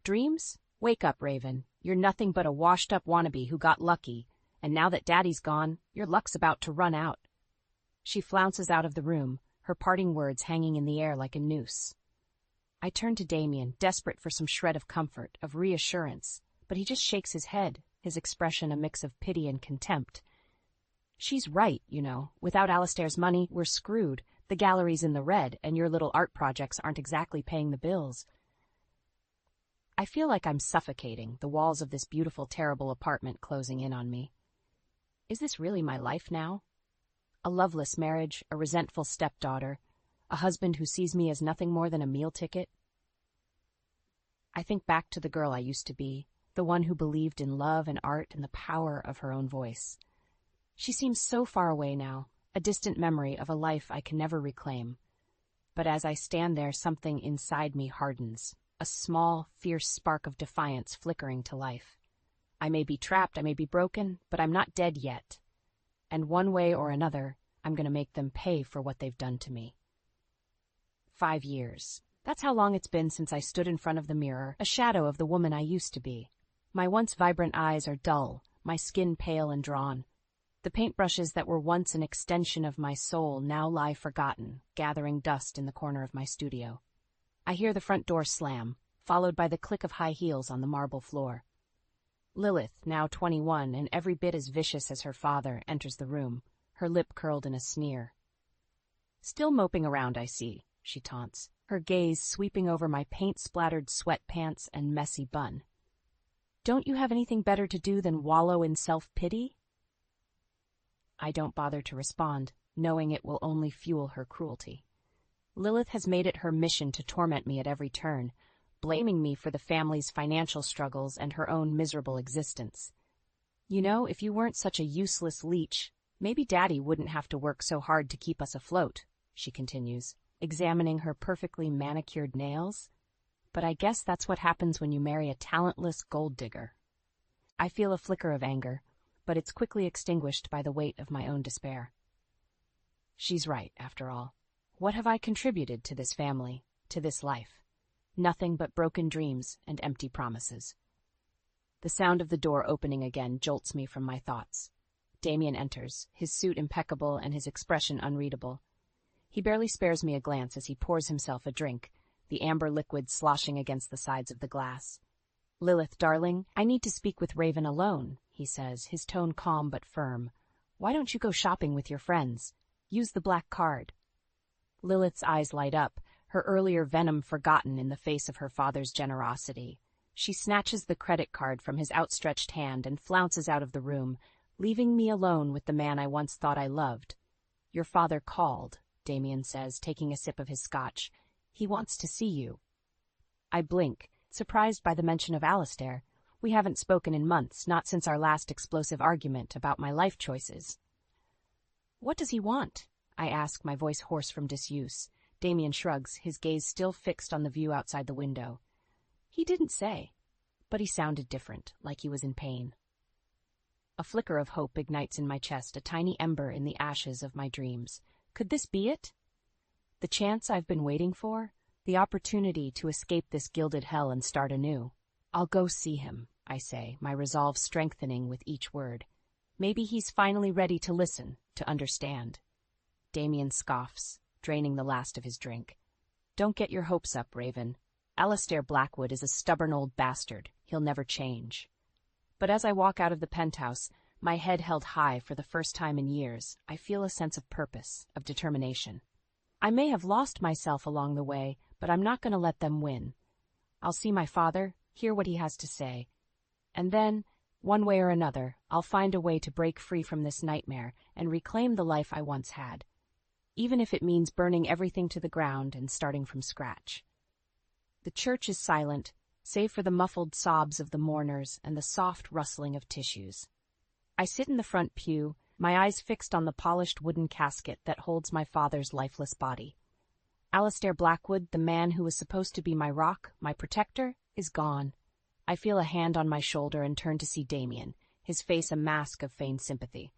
"Dreams? Wake up, Raven. You're nothing but a washed-up wannabe who got lucky, and now that Daddy's gone, your luck's about to run out." She flounces out of the room, her parting words hanging in the air like a noose. I turn to Damien, desperate for some shred of comfort, of reassurance, but he just shakes his head, his expression a mix of pity and contempt. "She's right, you know. Without Alistair's money, we're screwed. The gallery's in the red, and your little art projects aren't exactly paying the bills." I feel like I'm suffocating, the walls of this beautiful, terrible apartment closing in on me. Is this really my life now? A loveless marriage, a resentful stepdaughter, a husband who sees me as nothing more than a meal ticket? I think back to the girl I used to be, the one who believed in love and art and the power of her own voice. She seems so far away now, a distant memory of a life I can never reclaim. But as I stand there, something inside me hardens, a small, fierce spark of defiance flickering to life. I may be trapped, I may be broken, but I'm not dead yet. And one way or another, I'm going to make them pay for what they've done to me. 5 years. That's how long it's been since I stood in front of the mirror, a shadow of the woman I used to be. My once vibrant eyes are dull, my skin pale and drawn. The paintbrushes that were once an extension of my soul now lie forgotten, gathering dust in the corner of my studio. I hear the front door slam, followed by the click of high heels on the marble floor. Lilith, now 21 and every bit as vicious as her father, enters the room, her lip curled in a sneer. "Still moping around, I see," she taunts, her gaze sweeping over my paint-splattered sweatpants and messy bun. "Don't you have anything better to do than wallow in self-pity?" I don't bother to respond, knowing it will only fuel her cruelty. Lilith has made it her mission to torment me at every turn, blaming me for the family's financial struggles and her own miserable existence. "You know, if you weren't such a useless leech, maybe Daddy wouldn't have to work so hard to keep us afloat," she continues, examining her perfectly manicured nails. "But I guess that's what happens when you marry a talentless gold digger." I feel a flicker of anger, but it's quickly extinguished by the weight of my own despair. She's right, after all. What have I contributed to this family, to this life? Nothing but broken dreams and empty promises. The sound of the door opening again jolts me from my thoughts. Damien enters, his suit impeccable and his expression unreadable. He barely spares me a glance as he pours himself a drink, the amber liquid sloshing against the sides of the glass. "Lilith, darling, I need to speak with Raven alone," he says, his tone calm but firm. "Why don't you go shopping with your friends? Use the black card." Lilith's eyes light up, her earlier venom forgotten in the face of her father's generosity. She snatches the credit card from his outstretched hand and flounces out of the room, leaving me alone with the man I once thought I loved. "Your father called," Damien says, taking a sip of his scotch. "He wants to see you." I blink, surprised by the mention of Alistair. We haven't spoken in months, not since our last explosive argument about my life choices. "What does he want?" I ask, my voice hoarse from disuse. Damien shrugs, his gaze still fixed on the view outside the window. "He didn't say, but he sounded different, like he was in pain." A flicker of hope ignites in my chest, a tiny ember in the ashes of my dreams. Could this be it? The chance I've been waiting for? The opportunity to escape this gilded hell and start anew? "I'll go see him," I say, my resolve strengthening with each word. Maybe he's finally ready to listen, to understand. Damien scoffs, draining the last of his drink. "Don't get your hopes up, Raven. Alistair Blackwood is a stubborn old bastard. He'll never change." But as I walk out of the penthouse, my head held high for the first time in years, I feel a sense of purpose, of determination. I may have lost myself along the way, but I'm not going to let them win. I'll see my father, hear what he has to say. And then, one way or another, I'll find a way to break free from this nightmare and reclaim the life I once had, even if it means burning everything to the ground and starting from scratch. The church is silent, save for the muffled sobs of the mourners and the soft rustling of tissues. I sit in the front pew, my eyes fixed on the polished wooden casket that holds my father's lifeless body. Alistair Blackwood, the man who was supposed to be my rock, my protector, is gone. I feel a hand on my shoulder and turn to see Damien, his face a mask of feigned sympathy.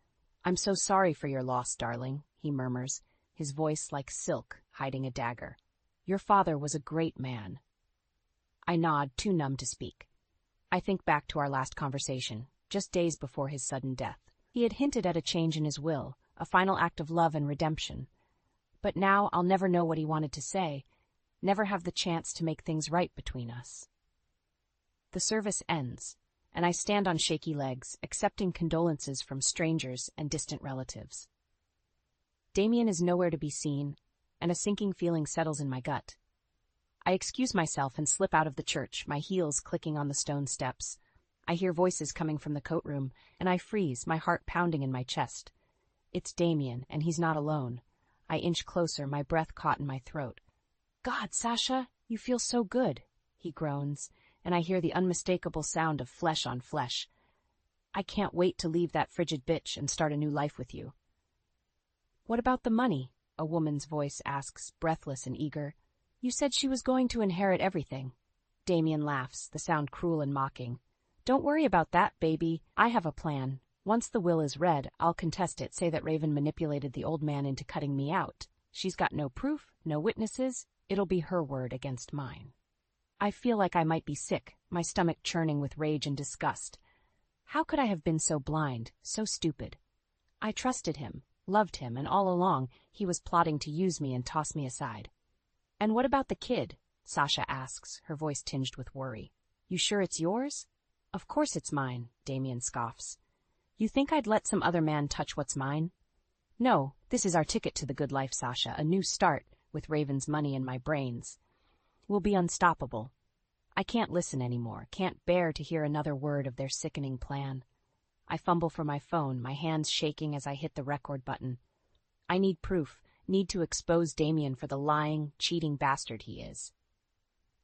"I'm so sorry for your loss, darling," he murmurs, his voice like silk, hiding a dagger. "Your father was a great man." I nod, too numb to speak. I think back to our last conversation, just days before his sudden death. He had hinted at a change in his will, a final act of love and redemption. But now I'll never know what he wanted to say, never have the chance to make things right between us. The service ends, and I stand on shaky legs, accepting condolences from strangers and distant relatives. Damien is nowhere to be seen, and a sinking feeling settles in my gut. I excuse myself and slip out of the church, my heels clicking on the stone steps. I hear voices coming from the coat room, and I freeze, my heart pounding in my chest. It's Damien, and he's not alone. I inch closer, my breath caught in my throat. "God, Sasha, you feel so good," he groans, and I hear the unmistakable sound of flesh on flesh. "I can't wait to leave that frigid bitch and start a new life with you." "What about the money?" a woman's voice asks, breathless and eager. "You said she was going to inherit everything." Damien laughs, the sound cruel and mocking. "Don't worry about that, baby. I have a plan. Once the will is read, I'll contest it, say that Raven manipulated the old man into cutting me out. She's got no proof, no witnesses. It'll be her word against mine." I feel like I might be sick, my stomach churning with rage and disgust. How could I have been so blind, so stupid? I trusted him, loved him, and all along he was plotting to use me and toss me aside. "And what about the kid?" Sasha asks, her voice tinged with worry. "You sure it's yours?" Of course it's mine, Damien scoffs. You think I'd let some other man touch what's mine? No, this is our ticket to the good life, Sasha, a new start, with Raven's money in my brains. We'll be unstoppable. I can't listen anymore, can't bear to hear another word of their sickening plan. I fumble for my phone, my hands shaking as I hit the record button. I need proof, need to expose Damien for the lying, cheating bastard he is.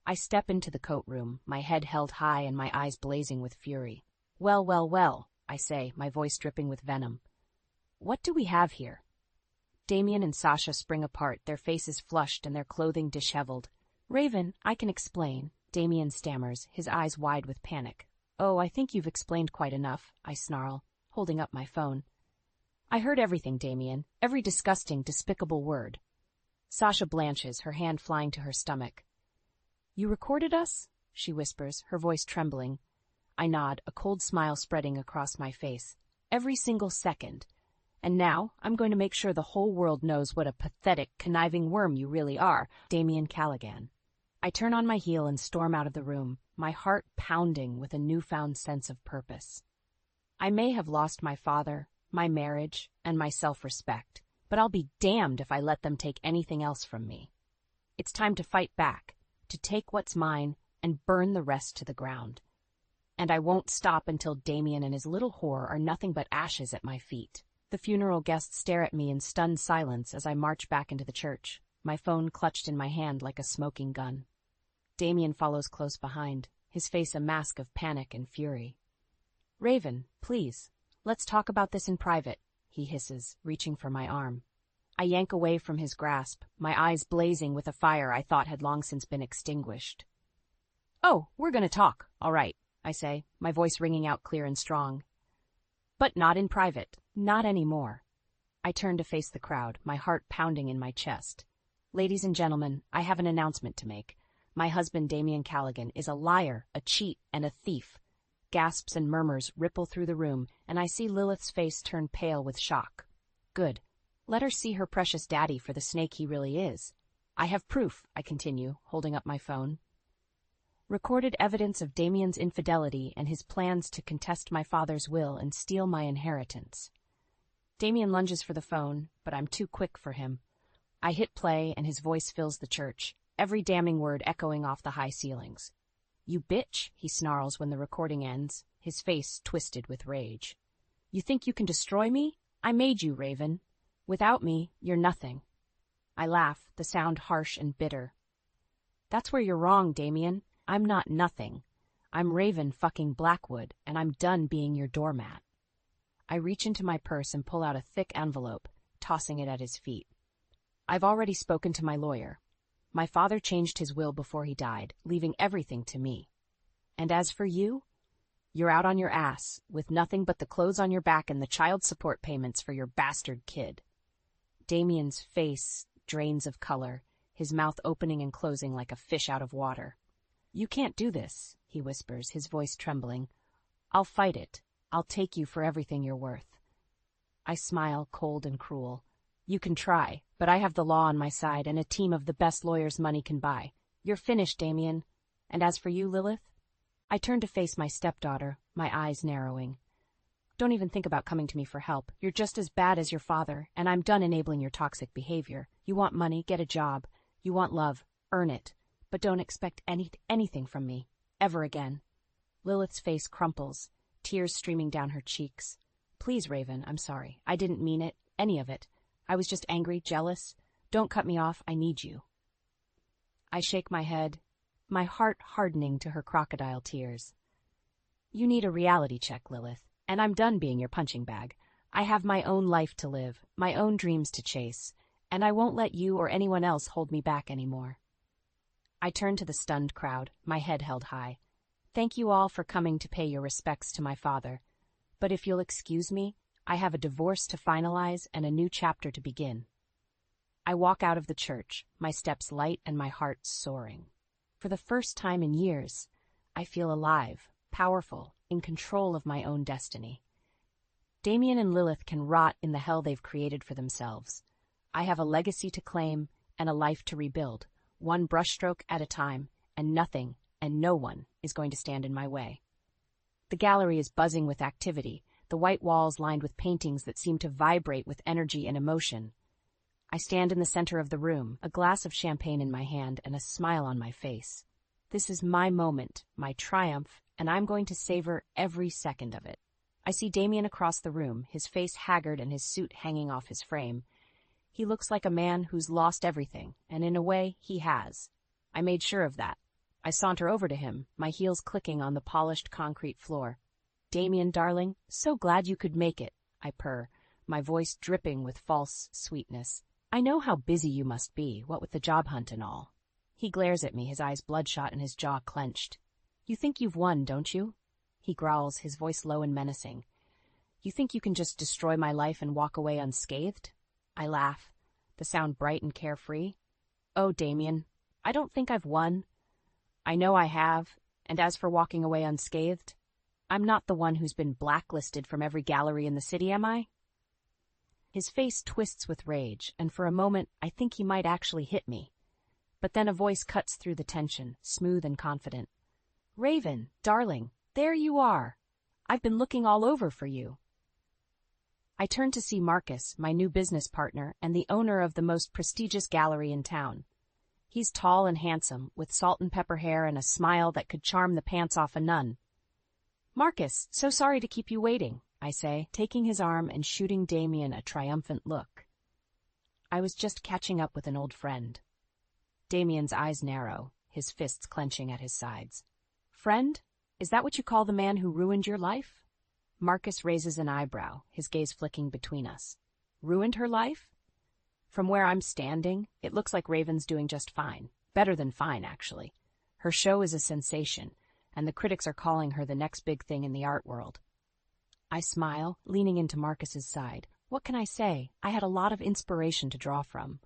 I step into the coat room, my head held high and my eyes blazing with fury. Well, well, well, I say, my voice dripping with venom. What do we have here? Damien and Sasha spring apart, their faces flushed and their clothing disheveled. Raven, I can explain, Damien stammers, his eyes wide with panic. Oh, I think you've explained quite enough, I snarl, holding up my phone. I heard everything, Damien, every disgusting, despicable word. Sasha blanches, her hand flying to her stomach. You recorded us? She whispers, her voice trembling. I nod, a cold smile spreading across my face. Every single second. And now, I'm going to make sure the whole world knows what a pathetic, conniving worm you really are, Damien Callaghan. I turn on my heel and storm out of the room, my heart pounding with a newfound sense of purpose. I may have lost my father, my marriage, and my self-respect, but I'll be damned if I let them take anything else from me. It's time to fight back, to take what's mine and burn the rest to the ground. And I won't stop until Damien and his little whore are nothing but ashes at my feet. The funeral guests stare at me in stunned silence as I march back into the church, my phone clutched in my hand like a smoking gun. Damien follows close behind, his face a mask of panic and fury. Raven, please, let's talk about this in private, he hisses, reaching for my arm. I yank away from his grasp, my eyes blazing with a fire I thought had long since been extinguished. Oh, we're going to talk, all right, I say, my voice ringing out clear and strong. But not in private, not anymore. I turn to face the crowd, my heart pounding in my chest. Ladies and gentlemen, I have an announcement to make. My husband, Damien Callaghan, is a liar, a cheat, and a thief. Gasps and murmurs ripple through the room, and I see Lilith's face turn pale with shock. Good. Let her see her precious daddy for the snake he really is. I have proof, I continue, holding up my phone. Recorded evidence of Damien's infidelity and his plans to contest my father's will and steal my inheritance. Damien lunges for the phone, but I'm too quick for him. I hit play, and his voice fills the church, every damning word echoing off the high ceilings. You bitch, he snarls when the recording ends, his face twisted with rage. You think you can destroy me? I made you, Raven. Without me, you're nothing. I laugh, the sound harsh and bitter. That's where you're wrong, Damien. I'm not nothing. I'm Raven fucking Blackwood, and I'm done being your doormat. I reach into my purse and pull out a thick envelope, tossing it at his feet. I've already spoken to my lawyer. My father changed his will before he died, leaving everything to me. And as for you, you're out on your ass, with nothing but the clothes on your back and the child support payments for your bastard kid. Damien's face drains of color, his mouth opening and closing like a fish out of water. You can't do this, he whispers, his voice trembling. I'll fight it. I'll take you for everything you're worth. I smile, cold and cruel. You can try, but I have the law on my side and a team of the best lawyers money can buy. You're finished, Damien. And as for you, Lilith? I turn to face my stepdaughter, my eyes narrowing. Don't even think about coming to me for help. You're just as bad as your father, and I'm done enabling your toxic behavior. You want money, get a job. You want love, earn it. But don't expect anything from me, ever again. Lilith's face crumples, tears streaming down her cheeks. Please, Raven, I'm sorry. I didn't mean it, any of it. I was just angry, jealous. Don't cut me off, I need you. I shake my head, my heart hardening to her crocodile tears. You need a reality check, Lilith, and I'm done being your punching bag. I have my own life to live, my own dreams to chase, and I won't let you or anyone else hold me back anymore. I turn to the stunned crowd, my head held high. Thank you all for coming to pay your respects to my father. But if you'll excuse me, I have a divorce to finalize and a new chapter to begin. I walk out of the church, my steps light and my heart soaring. For the first time in years, I feel alive, powerful, in control of my own destiny. Damien and Lilith can rot in the hell they've created for themselves. I have a legacy to claim and a life to rebuild, one brushstroke at a time, and nothing and no one is going to stand in my way. The gallery is buzzing with activity, the white walls lined with paintings that seem to vibrate with energy and emotion. I stand in the center of the room, a glass of champagne in my hand and a smile on my face. This is my moment, my triumph, and I'm going to savor every second of it. I see Damien across the room, his face haggard and his suit hanging off his frame. He looks like a man who's lost everything, and in a way, he has. I made sure of that. I saunter over to him, my heels clicking on the polished concrete floor. "Damien, darling, so glad you could make it," I purr, my voice dripping with false sweetness. "I know how busy you must be, what with the job hunt and all." He glares at me, his eyes bloodshot and his jaw clenched. "You think you've won, don't you?" He growls, his voice low and menacing. "You think you can just destroy my life and walk away unscathed?" I laugh, the sound bright and carefree. "Oh, Damien, I don't think I've won. I know I have, and as for walking away unscathed, I'm not the one who's been blacklisted from every gallery in the city, am I?" His face twists with rage, and for a moment I think he might actually hit me. But then a voice cuts through the tension, smooth and confident. "Raven, darling, there you are. I've been looking all over for you." I turn to see Marcus, my new business partner and the owner of the most prestigious gallery in town. He's tall and handsome, with salt and pepper hair and a smile that could charm the pants off a nun. "Marcus, so sorry to keep you waiting," I say, taking his arm and shooting Damien a triumphant look. I was just catching up with an old friend. Damien's eyes narrow, his fists clenching at his sides. "Friend? Is that what you call the man who ruined your life?" Marcus raises an eyebrow, his gaze flicking between us. "Ruined her life?" From where I'm standing, it looks like Raven's doing just fine. Better than fine, actually. Her show is a sensation, and the critics are calling her the next big thing in the art world. I smile, leaning into Marcus's side. What can I say? I had a lot of inspiration to draw from.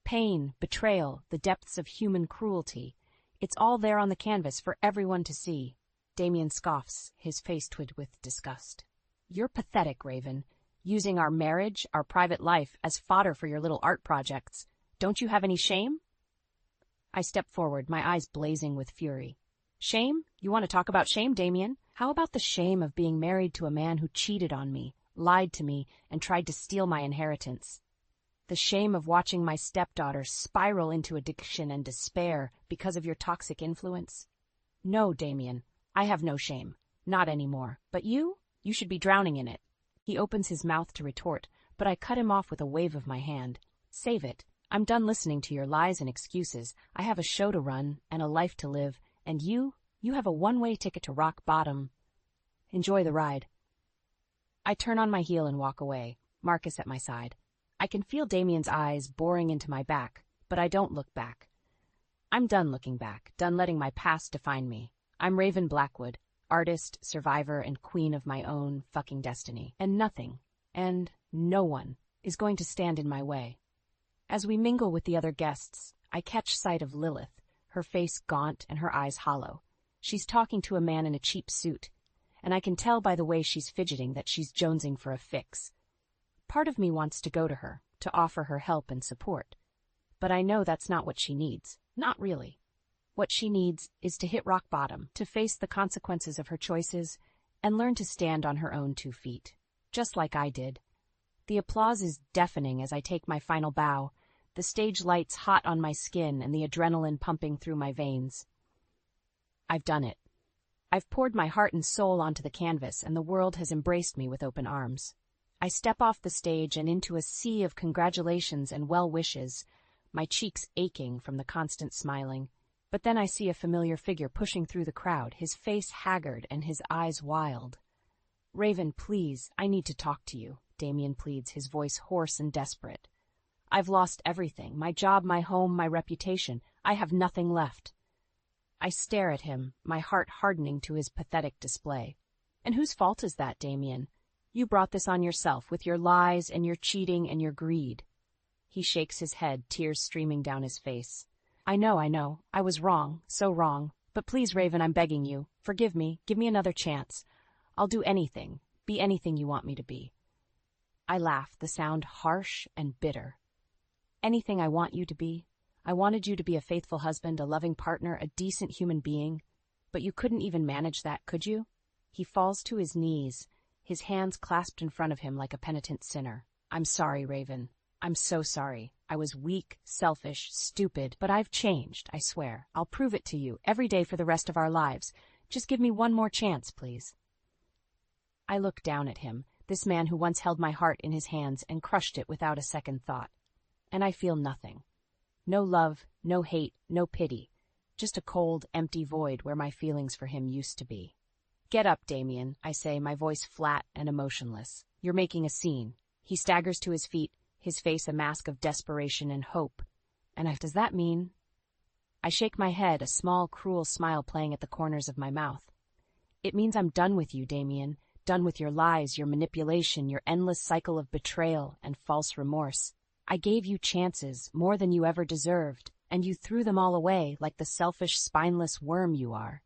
Pain, betrayal, the depths of human cruelty. It's all there on the canvas for everyone to see. Damien scoffs, his face twitched with disgust. "You're pathetic, Raven. Using our marriage, our private life, as fodder for your little art projects. Don't you have any shame?" I step forward, my eyes blazing with fury. "Shame? You want to talk about shame, Damien? How about the shame of being married to a man who cheated on me, lied to me, and tried to steal my inheritance? The shame of watching my stepdaughter spiral into addiction and despair because of your toxic influence? No, Damien, I have no shame. Not anymore. But you should be drowning in it." He opens his mouth to retort, but I cut him off with a wave of my hand. "Save it. I'm done listening to your lies and excuses. I have a show to run and a life to live, and you have a one-way ticket to rock bottom. Enjoy the ride." I turn on my heel and walk away, Marcus at my side. I can feel Damien's eyes boring into my back, but I don't look back. I'm done looking back, done letting my past define me. I'm Raven Blackwood, artist, survivor, and queen of my own fucking destiny. And nothing, and no one, is going to stand in my way. As we mingle with the other guests, I catch sight of Lilith, her face gaunt and her eyes hollow. She's talking to a man in a cheap suit, and I can tell by the way she's fidgeting that she's jonesing for a fix. Part of me wants to go to her, to offer her help and support. But I know that's not what she needs. Not really. What she needs is to hit rock bottom, to face the consequences of her choices, and learn to stand on her own 2 feet. Just like I did. The applause is deafening as I take my final bow, the stage lights hot on my skin and the adrenaline pumping through my veins. I've done it. I've poured my heart and soul onto the canvas, and the world has embraced me with open arms. I step off the stage and into a sea of congratulations and well wishes, my cheeks aching from the constant smiling. But then I see a familiar figure pushing through the crowd, his face haggard and his eyes wild. "Raven, please, I need to talk to you," Damien pleads, his voice hoarse and desperate. "I've lost everything, my job, my home, my reputation. I have nothing left." I stare at him, my heart hardening to his pathetic display. "And whose fault is that, Damien? You brought this on yourself with your lies and your cheating and your greed." He shakes his head, tears streaming down his face. I know. I was wrong, so wrong. But please, Raven, I'm begging you. Forgive me. Give me another chance. I'll do anything, be anything you want me to be." I laugh, the sound harsh and bitter. "Anything I want you to be? I wanted you to be a faithful husband, a loving partner, a decent human being. But you couldn't even manage that, could you? He falls to his knees, his hands clasped in front of him like a penitent sinner. I'm sorry, Raven. I'm so sorry. I was weak, selfish, stupid, but I've changed, I swear. I'll prove it to you, every day for the rest of our lives. Just give me one more chance, please. I look down at him, this man who once held my heart in his hands and crushed it without a second thought. And I feel nothing. No love, no hate, no pity. Just a cold, empty void where my feelings for him used to be. Get up, Damien, I say, my voice flat and emotionless. You're making a scene. He staggers to his feet, his face a mask of desperation and hope. And does that mean? I shake my head, a small, cruel smile playing at the corners of my mouth. It means I'm done with you, Damien. Done with your lies, your manipulation, your endless cycle of betrayal and false remorse. I gave you chances, more than you ever deserved, and you threw them all away like the selfish, spineless worm you are.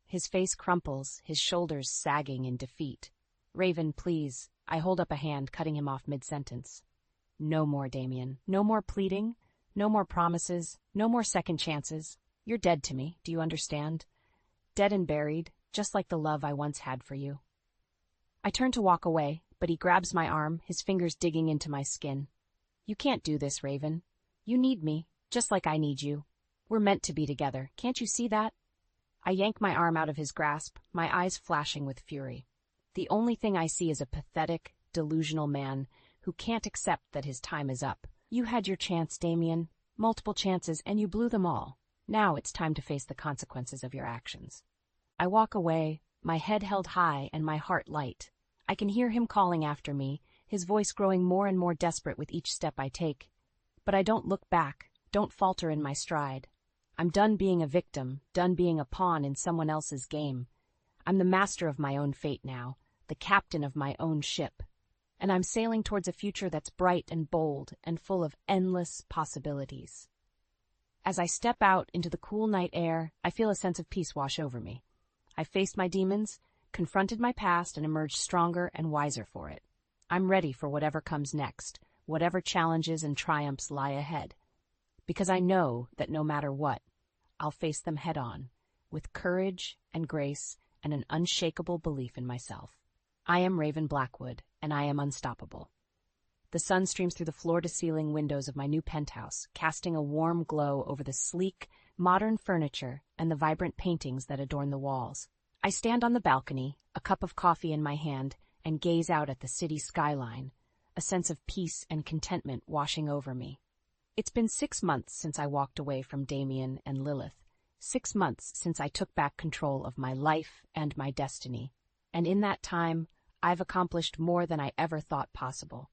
His face crumples, his shoulders sagging in defeat. Raven, please. I hold up a hand, cutting him off mid-sentence. No more, Damien. No more pleading. No more promises. No more second chances. You're dead to me, do you understand? Dead and buried, just like the love I once had for you. I turn to walk away, but he grabs my arm, his fingers digging into my skin. You can't do this, Raven. You need me, just like I need you. We're meant to be together, can't you see that? I yank my arm out of his grasp, my eyes flashing with fury. The only thing I see is a pathetic, delusional man who can't accept that his time is up. You had your chance, Damien. Multiple chances, and you blew them all. Now it's time to face the consequences of your actions. I walk away, my head held high and my heart light. I can hear him calling after me, his voice growing more and more desperate with each step I take. But I don't look back, don't falter in my stride. I'm done being a victim, done being a pawn in someone else's game. I'm the master of my own fate now, the captain of my own ship. And I'm sailing towards a future that's bright and bold and full of endless possibilities. As I step out into the cool night air, I feel a sense of peace wash over me. I've faced my demons, confronted my past, and emerged stronger and wiser for it. I'm ready for whatever comes next, whatever challenges and triumphs lie ahead. Because I know that no matter what, I'll face them head-on, with courage and grace and an unshakable belief in myself. I am Raven Blackwood, and I am unstoppable. The sun streams through the floor-to-ceiling windows of my new penthouse, casting a warm glow over the sleek, modern furniture and the vibrant paintings that adorn the walls. I stand on the balcony, a cup of coffee in my hand, and gaze out at the city skyline, a sense of peace and contentment washing over me. It's been 6 months since I walked away from Damien and Lilith, 6 months since I took back control of my life and my destiny, and in that time, I've accomplished more than I ever thought possible.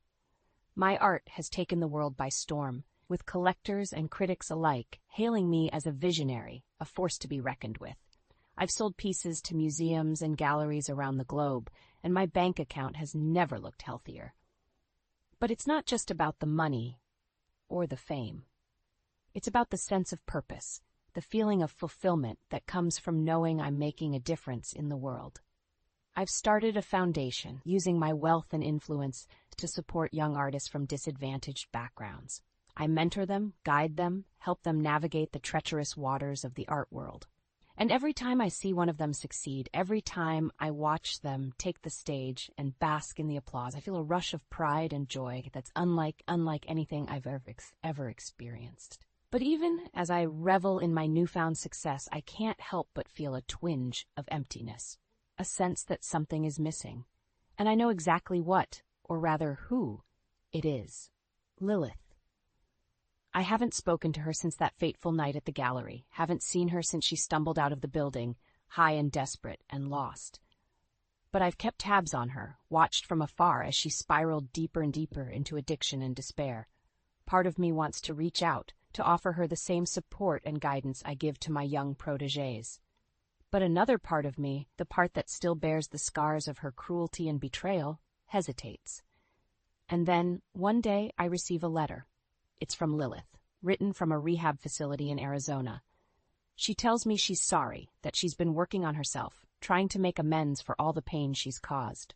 My art has taken the world by storm, with collectors and critics alike hailing me as a visionary, a force to be reckoned with. I've sold pieces to museums and galleries around the globe, and my bank account has never looked healthier. But it's not just about the money or the fame. It's about the sense of purpose, the feeling of fulfillment that comes from knowing I'm making a difference in the world. I've started a foundation, using my wealth and influence to support young artists from disadvantaged backgrounds. I mentor them, guide them, help them navigate the treacherous waters of the art world. And every time I see one of them succeed, every time I watch them take the stage and bask in the applause, I feel a rush of pride and joy that's unlike anything I've ever experienced. But even as I revel in my newfound success, I can't help but feel a twinge of emptiness, a sense that something is missing. And I know exactly what, or rather who, it is. Lilith. I haven't spoken to her since that fateful night at the gallery, haven't seen her since she stumbled out of the building, high and desperate and lost. But I've kept tabs on her, watched from afar as she spiraled deeper and deeper into addiction and despair. Part of me wants to reach out, to offer her the same support and guidance I give to my young protégés. But another part of me, the part that still bears the scars of her cruelty and betrayal, hesitates. And then, one day, I receive a letter. It's from Lilith, written from a rehab facility in Arizona. She tells me she's sorry, that she's been working on herself, trying to make amends for all the pain she's caused.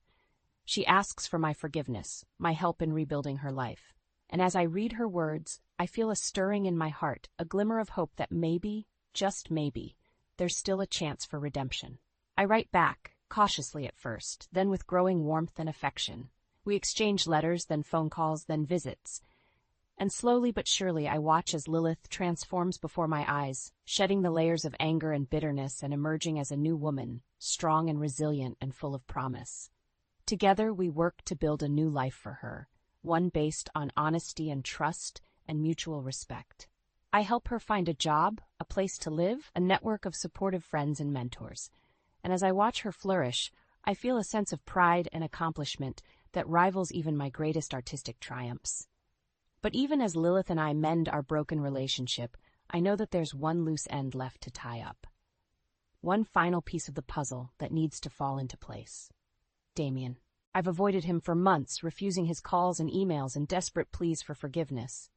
She asks for my forgiveness, my help in rebuilding her life. And as I read her words, I feel a stirring in my heart, a glimmer of hope that maybe, just maybe, there's still a chance for redemption. I write back, cautiously at first, then with growing warmth and affection. We exchange letters, then phone calls, then visits. And slowly but surely I watch as Lilith transforms before my eyes, shedding the layers of anger and bitterness and emerging as a new woman, strong and resilient and full of promise. Together we work to build a new life for her, one based on honesty and trust and mutual respect. I help her find a job, a place to live, a network of supportive friends and mentors. And as I watch her flourish, I feel a sense of pride and accomplishment that rivals even my greatest artistic triumphs. But even as Lilith and I mend our broken relationship, I know that there's one loose end left to tie up. One final piece of the puzzle that needs to fall into place. Damien. I've avoided him for months, refusing his calls and emails and desperate pleas for forgiveness.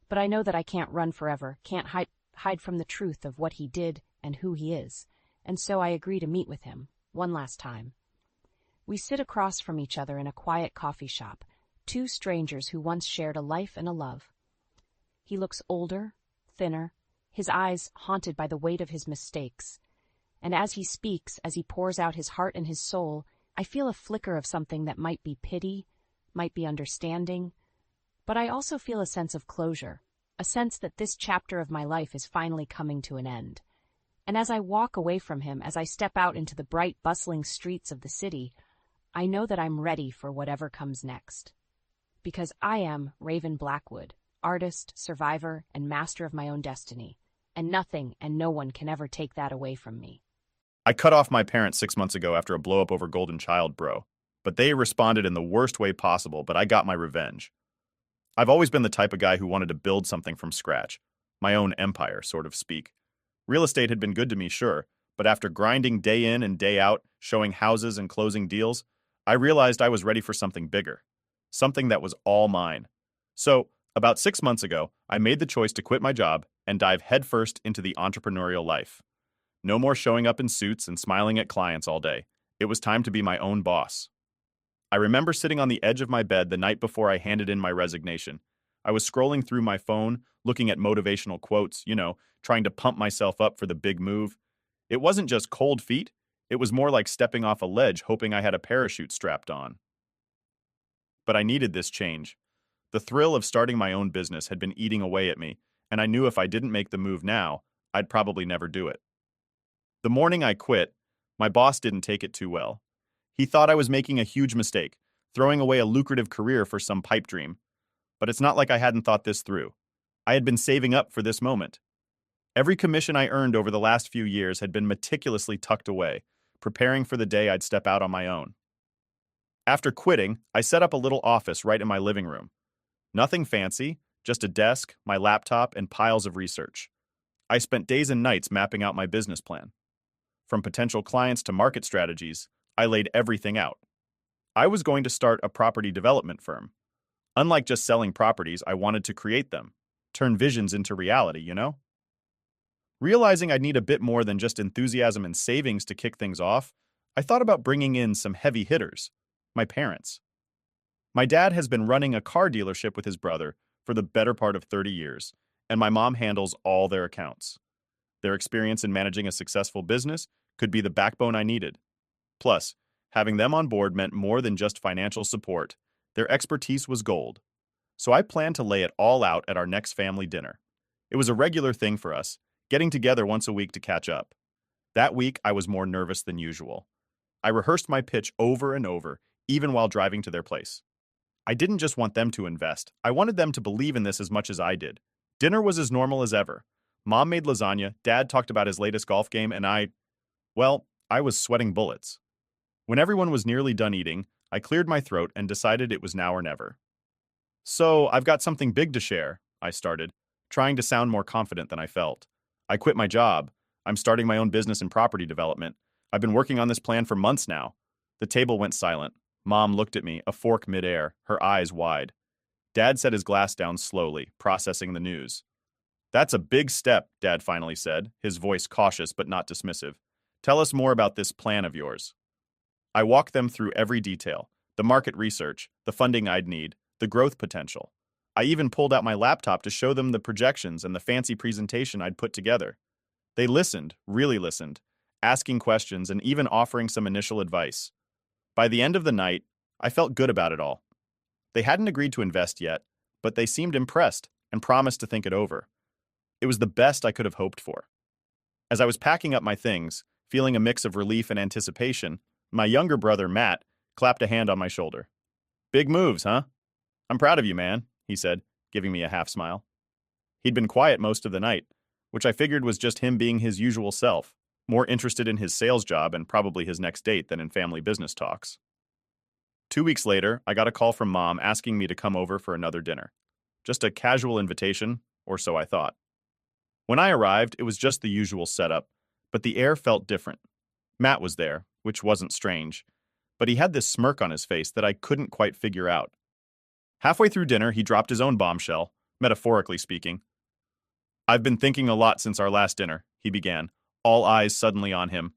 But I know that I can't run forever, can't hide from the truth of what he did and who he is, and so I agree to meet with him, one last time. We sit across from each other in a quiet coffee shop, two strangers who once shared a life and a love. He looks older, thinner, his eyes haunted by the weight of his mistakes. And as he speaks, as he pours out his heart and his soul, I feel a flicker of something that might be pity, might be understanding, but I also feel a sense of closure, a sense that this chapter of my life is finally coming to an end. And as I walk away from him, as I step out into the bright, bustling streets of the city, I know that I'm ready for whatever comes next. Because I am Raven Blackwood, artist, survivor, and master of my own destiny, and nothing and no one can ever take that away from me. I cut off my parents 6 months ago after a blow-up over Golden Child, bro. But they responded in the worst way possible, but I got my revenge. I've always been the type of guy who wanted to build something from scratch. My own empire, sort of speak. Real estate had been good to me, sure, but after grinding day in and day out, showing houses and closing deals, I realized I was ready for something bigger. Something that was all mine. So, about 6 months ago, I made the choice to quit my job and dive headfirst into the entrepreneurial life. No more showing up in suits and smiling at clients all day. It was time to be my own boss. I remember sitting on the edge of my bed the night before I handed in my resignation. I was scrolling through my phone, looking at motivational quotes, trying to pump myself up for the big move. It wasn't just cold feet. It was more like stepping off a ledge hoping I had a parachute strapped on. But I needed this change. The thrill of starting my own business had been eating away at me, and I knew if I didn't make the move now, I'd probably never do it. The morning I quit, my boss didn't take it too well. He thought I was making a huge mistake, throwing away a lucrative career for some pipe dream. But it's not like I hadn't thought this through. I had been saving up for this moment. Every commission I earned over the last few years had been meticulously tucked away, preparing for the day I'd step out on my own. After quitting, I set up a little office right in my living room. Nothing fancy, just a desk, my laptop, and piles of research. I spent days and nights mapping out my business plan. From potential clients to market strategies, I laid everything out. I was going to start a property development firm. Unlike just selling properties, I wanted to create them, turn visions into reality, Realizing I'd need a bit more than just enthusiasm and savings to kick things off, I thought about bringing in some heavy hitters, my parents. My dad has been running a car dealership with his brother for the better part of 30 years, and my mom handles all their accounts. Their experience in managing a successful business could be the backbone I needed. Plus, having them on board meant more than just financial support. Their expertise was gold. So I planned to lay it all out at our next family dinner. It was a regular thing for us, getting together once a week to catch up. That week, I was more nervous than usual. I rehearsed my pitch over and over, even while driving to their place. I didn't just want them to invest. I wanted them to believe in this as much as I did. Dinner was as normal as ever. Mom made lasagna, Dad talked about his latest golf game, and I was sweating bullets. When everyone was nearly done eating, I cleared my throat and decided it was now or never. So, I've got something big to share, I started, trying to sound more confident than I felt. I quit my job. I'm starting my own business in property development. I've been working on this plan for months now. The table went silent. Mom looked at me, a fork midair, her eyes wide. Dad set his glass down slowly, processing the news. That's a big step, Dad finally said, his voice cautious but not dismissive. Tell us more about this plan of yours. I walked them through every detail, the market research, the funding I'd need, the growth potential. I even pulled out my laptop to show them the projections and the fancy presentation I'd put together. They listened, really listened, asking questions, and even offering some initial advice. By the end of the night, I felt good about it all. They hadn't agreed to invest yet, but they seemed impressed and promised to think it over. It was the best I could have hoped for. As I was packing up my things, feeling a mix of relief and anticipation, my younger brother, Matt, clapped a hand on my shoulder. "Big moves, huh? I'm proud of you, man," he said, giving me a half smile. He'd been quiet most of the night, which I figured was just him being his usual self, more interested in his sales job and probably his next date than in family business talks. 2 weeks later, I got a call from Mom asking me to come over for another dinner. Just a casual invitation, or so I thought. When I arrived, it was just the usual setup, but the air felt different. Matt was there, which wasn't strange, but he had this smirk on his face that I couldn't quite figure out. Halfway through dinner, he dropped his own bombshell, metaphorically speaking. "I've been thinking a lot since our last dinner," he began, all eyes suddenly on him.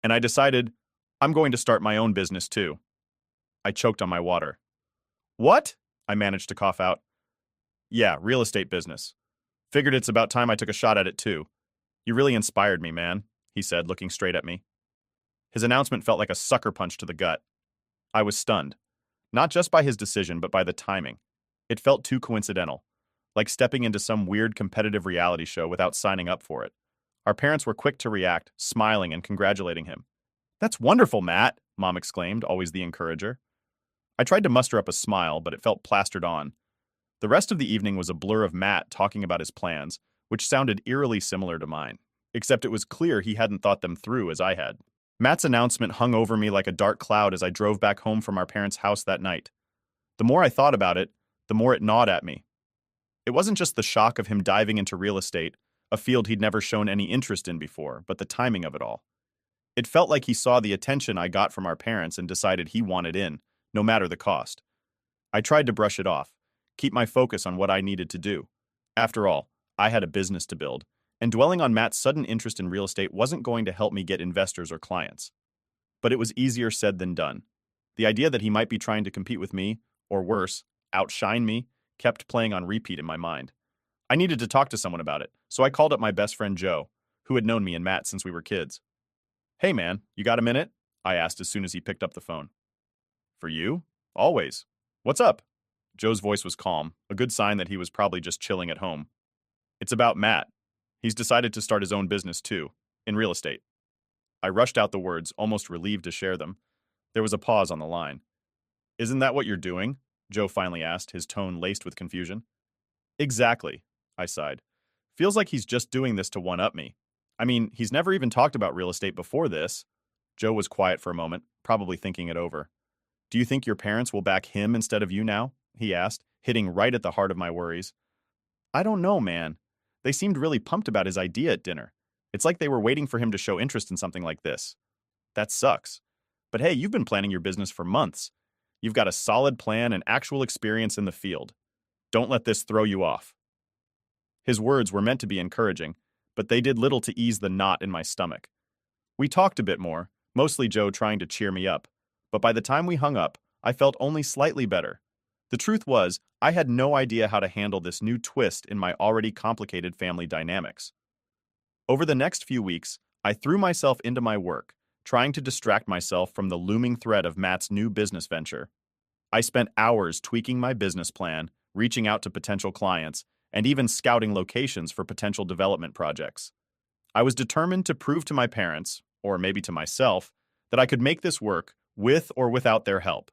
"And I decided I'm going to start my own business too." I choked on my water. "What?" I managed to cough out. "Yeah, real estate business. Figured it's about time I took a shot at it too. You really inspired me, man," he said, looking straight at me. His announcement felt like a sucker punch to the gut. I was stunned. Not just by his decision, but by the timing. It felt too coincidental, like stepping into some weird competitive reality show without signing up for it. Our parents were quick to react, smiling and congratulating him. "That's wonderful, Matt," Mom exclaimed, always the encourager. I tried to muster up a smile, but it felt plastered on. The rest of the evening was a blur of Matt talking about his plans, which sounded eerily similar to mine, except it was clear he hadn't thought them through as I had. Matt's announcement hung over me like a dark cloud as I drove back home from our parents' house that night. The more I thought about it, the more it gnawed at me. It wasn't just the shock of him diving into real estate, a field he'd never shown any interest in before, but the timing of it all. It felt like he saw the attention I got from our parents and decided he wanted in, no matter the cost. I tried to brush it off, keep my focus on what I needed to do. After all, I had a business to build, and dwelling on Matt's sudden interest in real estate wasn't going to help me get investors or clients. But it was easier said than done. The idea that he might be trying to compete with me, or worse, outshine me, kept playing on repeat in my mind. I needed to talk to someone about it, so I called up my best friend Joe, who had known me and Matt since we were kids. "Hey man, you got a minute?" I asked as soon as he picked up the phone. "For you? Always. What's up?" Joe's voice was calm, a good sign that he was probably just chilling at home. "It's about Matt. He's decided to start his own business too, in real estate." I rushed out the words, almost relieved to share them. There was a pause on the line. "Isn't that what you're doing?" Joe finally asked, his tone laced with confusion. "Exactly," I sighed. "Feels like he's just doing this to one-up me. I mean, he's never even talked about real estate before this." Joe was quiet for a moment, probably thinking it over. "Do you think your parents will back him instead of you now?" he asked, hitting right at the heart of my worries. "I don't know, man. They seemed really pumped about his idea at dinner. It's like they were waiting for him to show interest in something like this. That sucks. But hey, you've been planning your business for months. You've got a solid plan and actual experience in the field. Don't let this throw you off." His words were meant to be encouraging, but they did little to ease the knot in my stomach. We talked a bit more, mostly Joe trying to cheer me up, but by the time we hung up, I felt only slightly better. The truth was, I had no idea how to handle this new twist in my already complicated family dynamics. Over the next few weeks, I threw myself into my work, trying to distract myself from the looming threat of Matt's new business venture. I spent hours tweaking my business plan, reaching out to potential clients, and even scouting locations for potential development projects. I was determined to prove to my parents, or maybe to myself, that I could make this work with or without their help.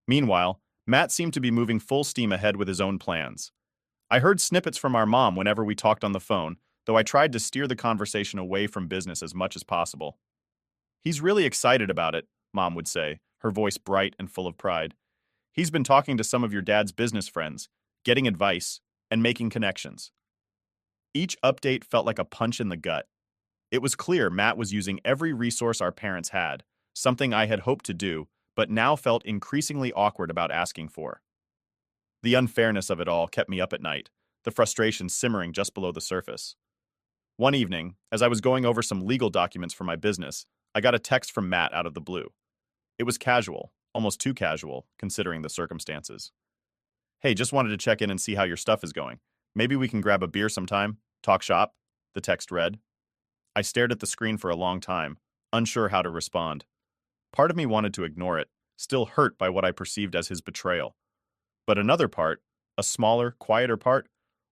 Meanwhile, Matt seemed to be moving full steam ahead with his own plans. I heard snippets from our mom whenever we talked on the phone, though I tried to steer the conversation away from business as much as possible. "He's really excited about it," Mom would say, her voice bright and full of pride. "He's been talking to some of your dad's business friends, getting advice, and making connections." Each update felt like a punch in the gut. It was clear Matt was using every resource our parents had, something I had hoped to do, but now felt increasingly awkward about asking for. The unfairness of it all kept me up at night, the frustration simmering just below the surface. One evening, as I was going over some legal documents for my business, I got a text from Matt out of the blue. It was casual, almost too casual, considering the circumstances. "Hey, just wanted to check in and see how your stuff is going. Maybe we can grab a beer sometime, talk shop," the text read. I stared at the screen for a long time, unsure how to respond. Part of me wanted to ignore it, still hurt by what I perceived as his betrayal. But another part, a smaller, quieter part,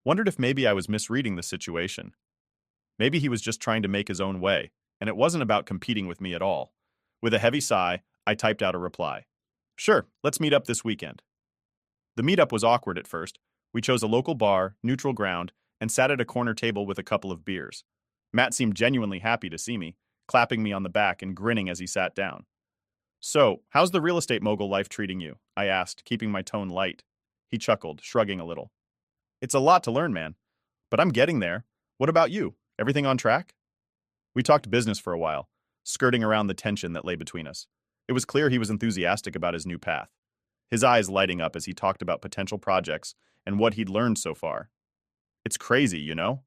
wondered if maybe I was misreading the situation. Maybe he was just trying to make his own way, and it wasn't about competing with me at all. With a heavy sigh, I typed out a reply. Sure, let's meet up this weekend. The meetup was awkward at first. We chose a local bar, neutral ground, and sat at a corner table with a couple of beers. Matt seemed genuinely happy to see me, clapping me on the back and grinning as he sat down. So, how's the real estate mogul life treating you? I asked, keeping my tone light. He chuckled, shrugging a little. It's a lot to learn, man. But I'm getting there. What about you? Everything on track? We talked business for a while, skirting around the tension that lay between us. It was clear he was enthusiastic about his new path, his eyes lighting up as he talked about potential projects and what he'd learned so far. It's crazy, you know?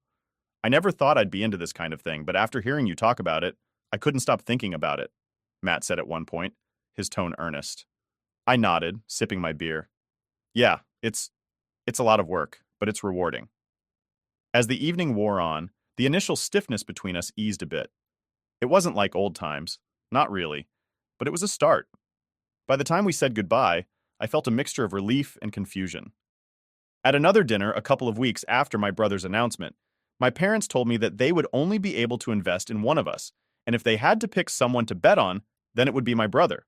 I never thought I'd be into this kind of thing, but after hearing you talk about it, I couldn't stop thinking about it, Matt said at one point, his tone earnest. I nodded, sipping my beer. Yeah, it's a lot of work, but it's rewarding. As the evening wore on, the initial stiffness between us eased a bit. It wasn't like old times, not really, but it was a start. By the time we said goodbye, I felt a mixture of relief and confusion. At another dinner a couple of weeks after my brother's announcement, my parents told me that they would only be able to invest in one of us, and if they had to pick someone to bet on, then it would be my brother.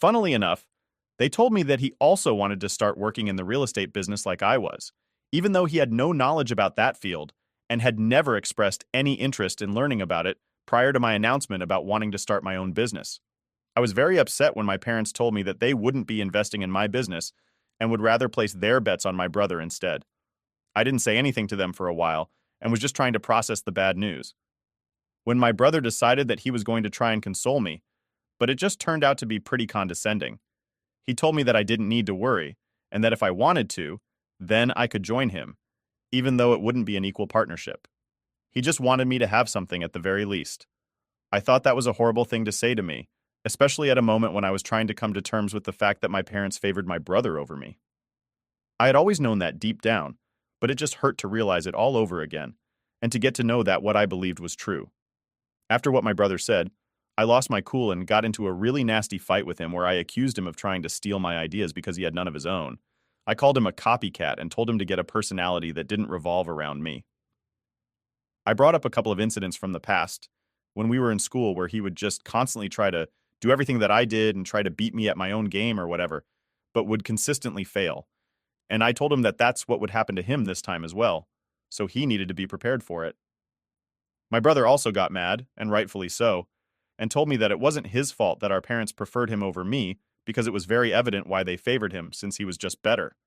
Funnily enough, they told me that he also wanted to start working in the real estate business like I was, even though he had no knowledge about that field and had never expressed any interest in learning about it prior to my announcement about wanting to start my own business. I was very upset when my parents told me that they wouldn't be investing in my business and would rather place their bets on my brother instead. I didn't say anything to them for a while and was just trying to process the bad news. When my brother decided that he was going to try and console me, but it just turned out to be pretty condescending. He told me that I didn't need to worry, and that if I wanted to, then I could join him, even though it wouldn't be an equal partnership. He just wanted me to have something at the very least. I thought that was a horrible thing to say to me, especially at a moment when I was trying to come to terms with the fact that my parents favored my brother over me. I had always known that deep down, but it just hurt to realize it all over again, and to get to know that what I believed was true. After what my brother said, I lost my cool and got into a really nasty fight with him where I accused him of trying to steal my ideas because he had none of his own. I called him a copycat and told him to get a personality that didn't revolve around me. I brought up a couple of incidents from the past when we were in school where he would just constantly try to do everything that I did and try to beat me at my own game or whatever, but would consistently fail. And I told him that that's what would happen to him this time as well, so he needed to be prepared for it. My brother also got mad, and rightfully so, and told me that it wasn't his fault that our parents preferred him over me because it was very evident why they favored him since he was just better.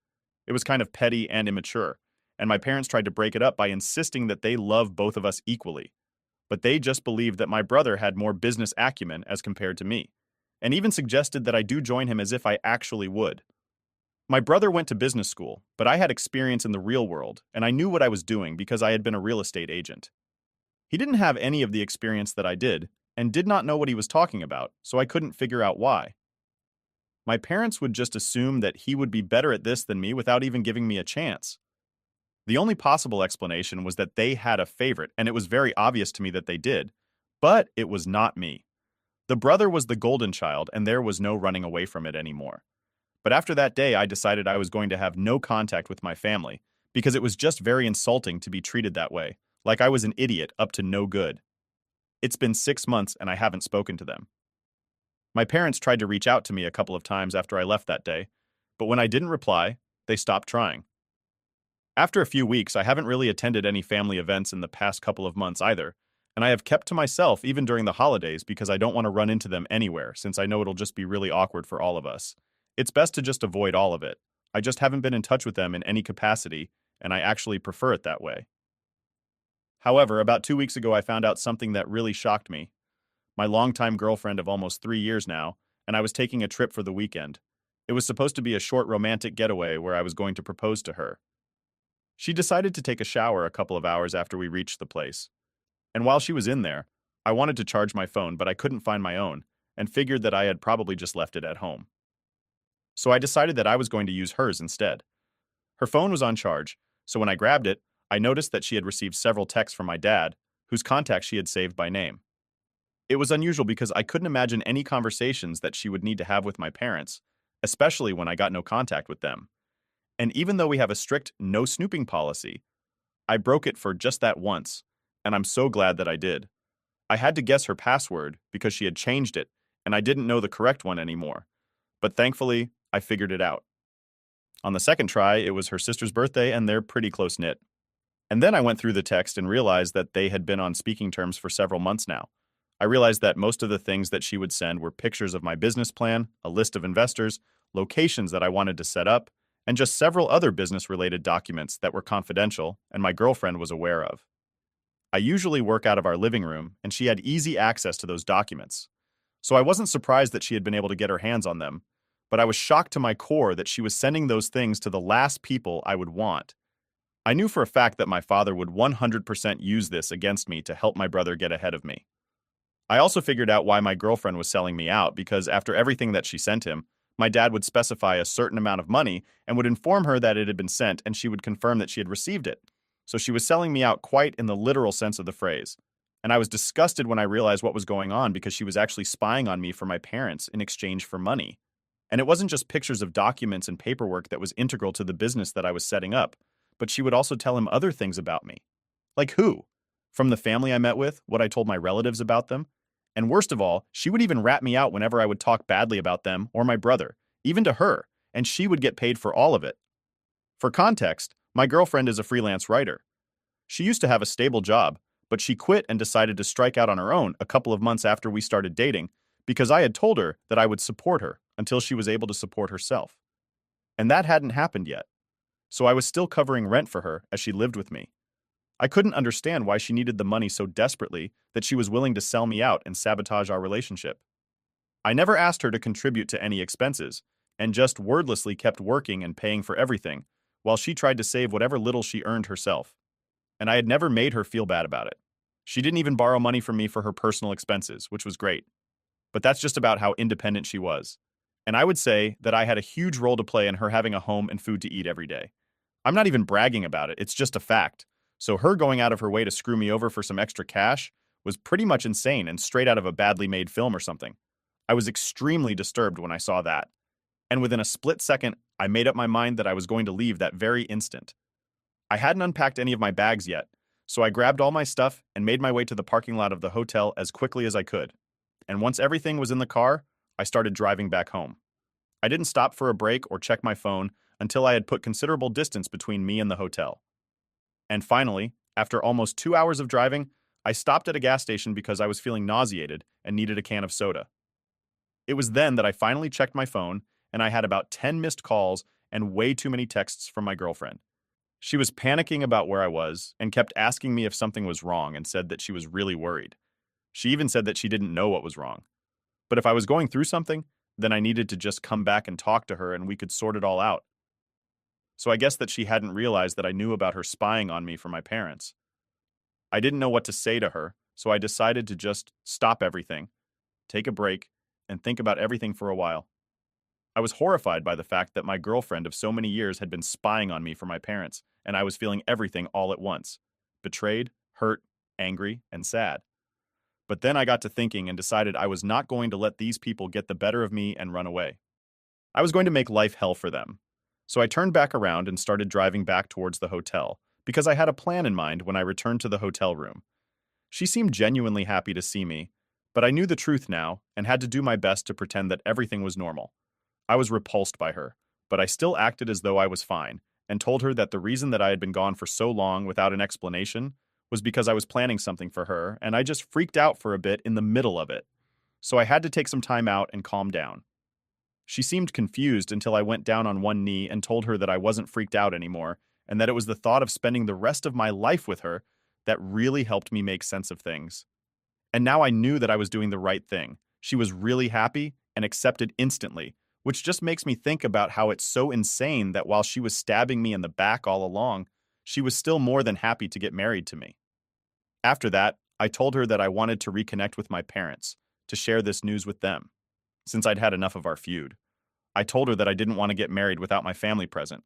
It was kind of petty and immature, and my parents tried to break it up by insisting that they love both of us equally. But they just believed that my brother had more business acumen as compared to me, and even suggested that I do join him as if I actually would. My brother went to business school, but I had experience in the real world, and I knew what I was doing because I had been a real estate agent. He didn't have any of the experience that I did, and did not know what he was talking about, so I couldn't figure out why. My parents would just assume that he would be better at this than me without even giving me a chance. The only possible explanation was that they had a favorite, and it was very obvious to me that they did, but it was not me. The brother was the golden child, and there was no running away from it anymore. But after that day, I decided I was going to have no contact with my family, because it was just very insulting to be treated that way, like I was an idiot up to no good. It's been 6 months and I haven't spoken to them. My parents tried to reach out to me a couple of times after I left that day, but when I didn't reply, they stopped trying. After a few weeks, I haven't really attended any family events in the past couple of months either, and I have kept to myself even during the holidays because I don't want to run into them anywhere since I know it'll just be really awkward for all of us. It's best to just avoid all of it. I just haven't been in touch with them in any capacity, and I actually prefer it that way. However, about 2 weeks ago, I found out something that really shocked me. My longtime girlfriend of almost 3 years now, and I was taking a trip for the weekend. It was supposed to be a short romantic getaway where I was going to propose to her. She decided to take a shower a couple of hours after we reached the place. And while she was in there, I wanted to charge my phone, but I couldn't find my own, and figured that I had probably just left it at home. So I decided that I was going to use hers instead. Her phone was on charge, so when I grabbed it, I noticed that she had received several texts from my dad, whose contacts she had saved by name. It was unusual because I couldn't imagine any conversations that she would need to have with my parents, especially when I got no contact with them. And even though we have a strict no snooping policy, I broke it for just that once, and I'm so glad that I did. I had to guess her password because she had changed it, and I didn't know the correct one anymore. But thankfully, I figured it out. On the second try, it was her sister's birthday, and they're pretty close-knit. And then I went through the text and realized that they had been on speaking terms for several months now. I realized that most of the things that she would send were pictures of my business plan, a list of investors, locations that I wanted to set up, and just several other business-related documents that were confidential and my girlfriend was aware of. I usually work out of our living room, and she had easy access to those documents. So I wasn't surprised that she had been able to get her hands on them, but I was shocked to my core that she was sending those things to the last people I would want. I knew for a fact that my father would 100% use this against me to help my brother get ahead of me. I also figured out why my girlfriend was selling me out because after everything that she sent him, my dad would specify a certain amount of money and would inform her that it had been sent and she would confirm that she had received it. So she was selling me out quite in the literal sense of the phrase. And I was disgusted when I realized what was going on because she was actually spying on me for my parents in exchange for money. And it wasn't just pictures of documents and paperwork that was integral to the business that I was setting up, but she would also tell him other things about me. Like who? From the family I met with, what I told my relatives about them. And worst of all, she would even rat me out whenever I would talk badly about them or my brother, even to her, and she would get paid for all of it. For context, my girlfriend is a freelance writer. She used to have a stable job, but she quit and decided to strike out on her own a couple of months after we started dating because I had told her that I would support her until she was able to support herself. And that hadn't happened yet. So I was still covering rent for her as she lived with me. I couldn't understand why she needed the money so desperately that she was willing to sell me out and sabotage our relationship. I never asked her to contribute to any expenses, and just wordlessly kept working and paying for everything, while she tried to save whatever little she earned herself. And I had never made her feel bad about it. She didn't even borrow money from me for her personal expenses, which was great. But that's just about how independent she was. And I would say that I had a huge role to play in her having a home and food to eat every day. I'm not even bragging about it, it's just a fact. So her going out of her way to screw me over for some extra cash was pretty much insane and straight out of a badly made film or something. I was extremely disturbed when I saw that. And within a split second, I made up my mind that I was going to leave that very instant. I hadn't unpacked any of my bags yet, so I grabbed all my stuff and made my way to the parking lot of the hotel as quickly as I could. And once everything was in the car, I started driving back home. I didn't stop for a break or check my phone until I had put considerable distance between me and the hotel. And finally, after almost 2 hours of driving, I stopped at a gas station because I was feeling nauseated and needed a can of soda. It was then that I finally checked my phone, and I had about 10 missed calls and way too many texts from my girlfriend. She was panicking about where I was and kept asking me if something was wrong and said that she was really worried. She even said that she didn't know what was wrong. But if I was going through something, then I needed to just come back and talk to her and we could sort it all out. So I guess that she hadn't realized that I knew about her spying on me for my parents. I didn't know what to say to her, so I decided to just stop everything, take a break, and think about everything for a while. I was horrified by the fact that my girlfriend of so many years had been spying on me for my parents, and I was feeling everything all at once: betrayed, hurt, angry, and sad. But then I got to thinking and decided I was not going to let these people get the better of me and run away. I was going to make life hell for them. So I turned back around and started driving back towards the hotel, because I had a plan in mind when I returned to the hotel room. She seemed genuinely happy to see me, but I knew the truth now and had to do my best to pretend that everything was normal. I was repulsed by her, but I still acted as though I was fine, and told her that the reason that I had been gone for so long without an explanation was because I was planning something for her, and I just freaked out for a bit in the middle of it. So I had to take some time out and calm down. She seemed confused until I went down on one knee and told her that I wasn't freaked out anymore, and that it was the thought of spending the rest of my life with her that really helped me make sense of things. And now I knew that I was doing the right thing. She was really happy and accepted instantly, which just makes me think about how it's so insane that while she was stabbing me in the back all along, she was still more than happy to get married to me. After that, I told her that I wanted to reconnect with my parents, to share this news with them, since I'd had enough of our feud. I told her that I didn't want to get married without my family present,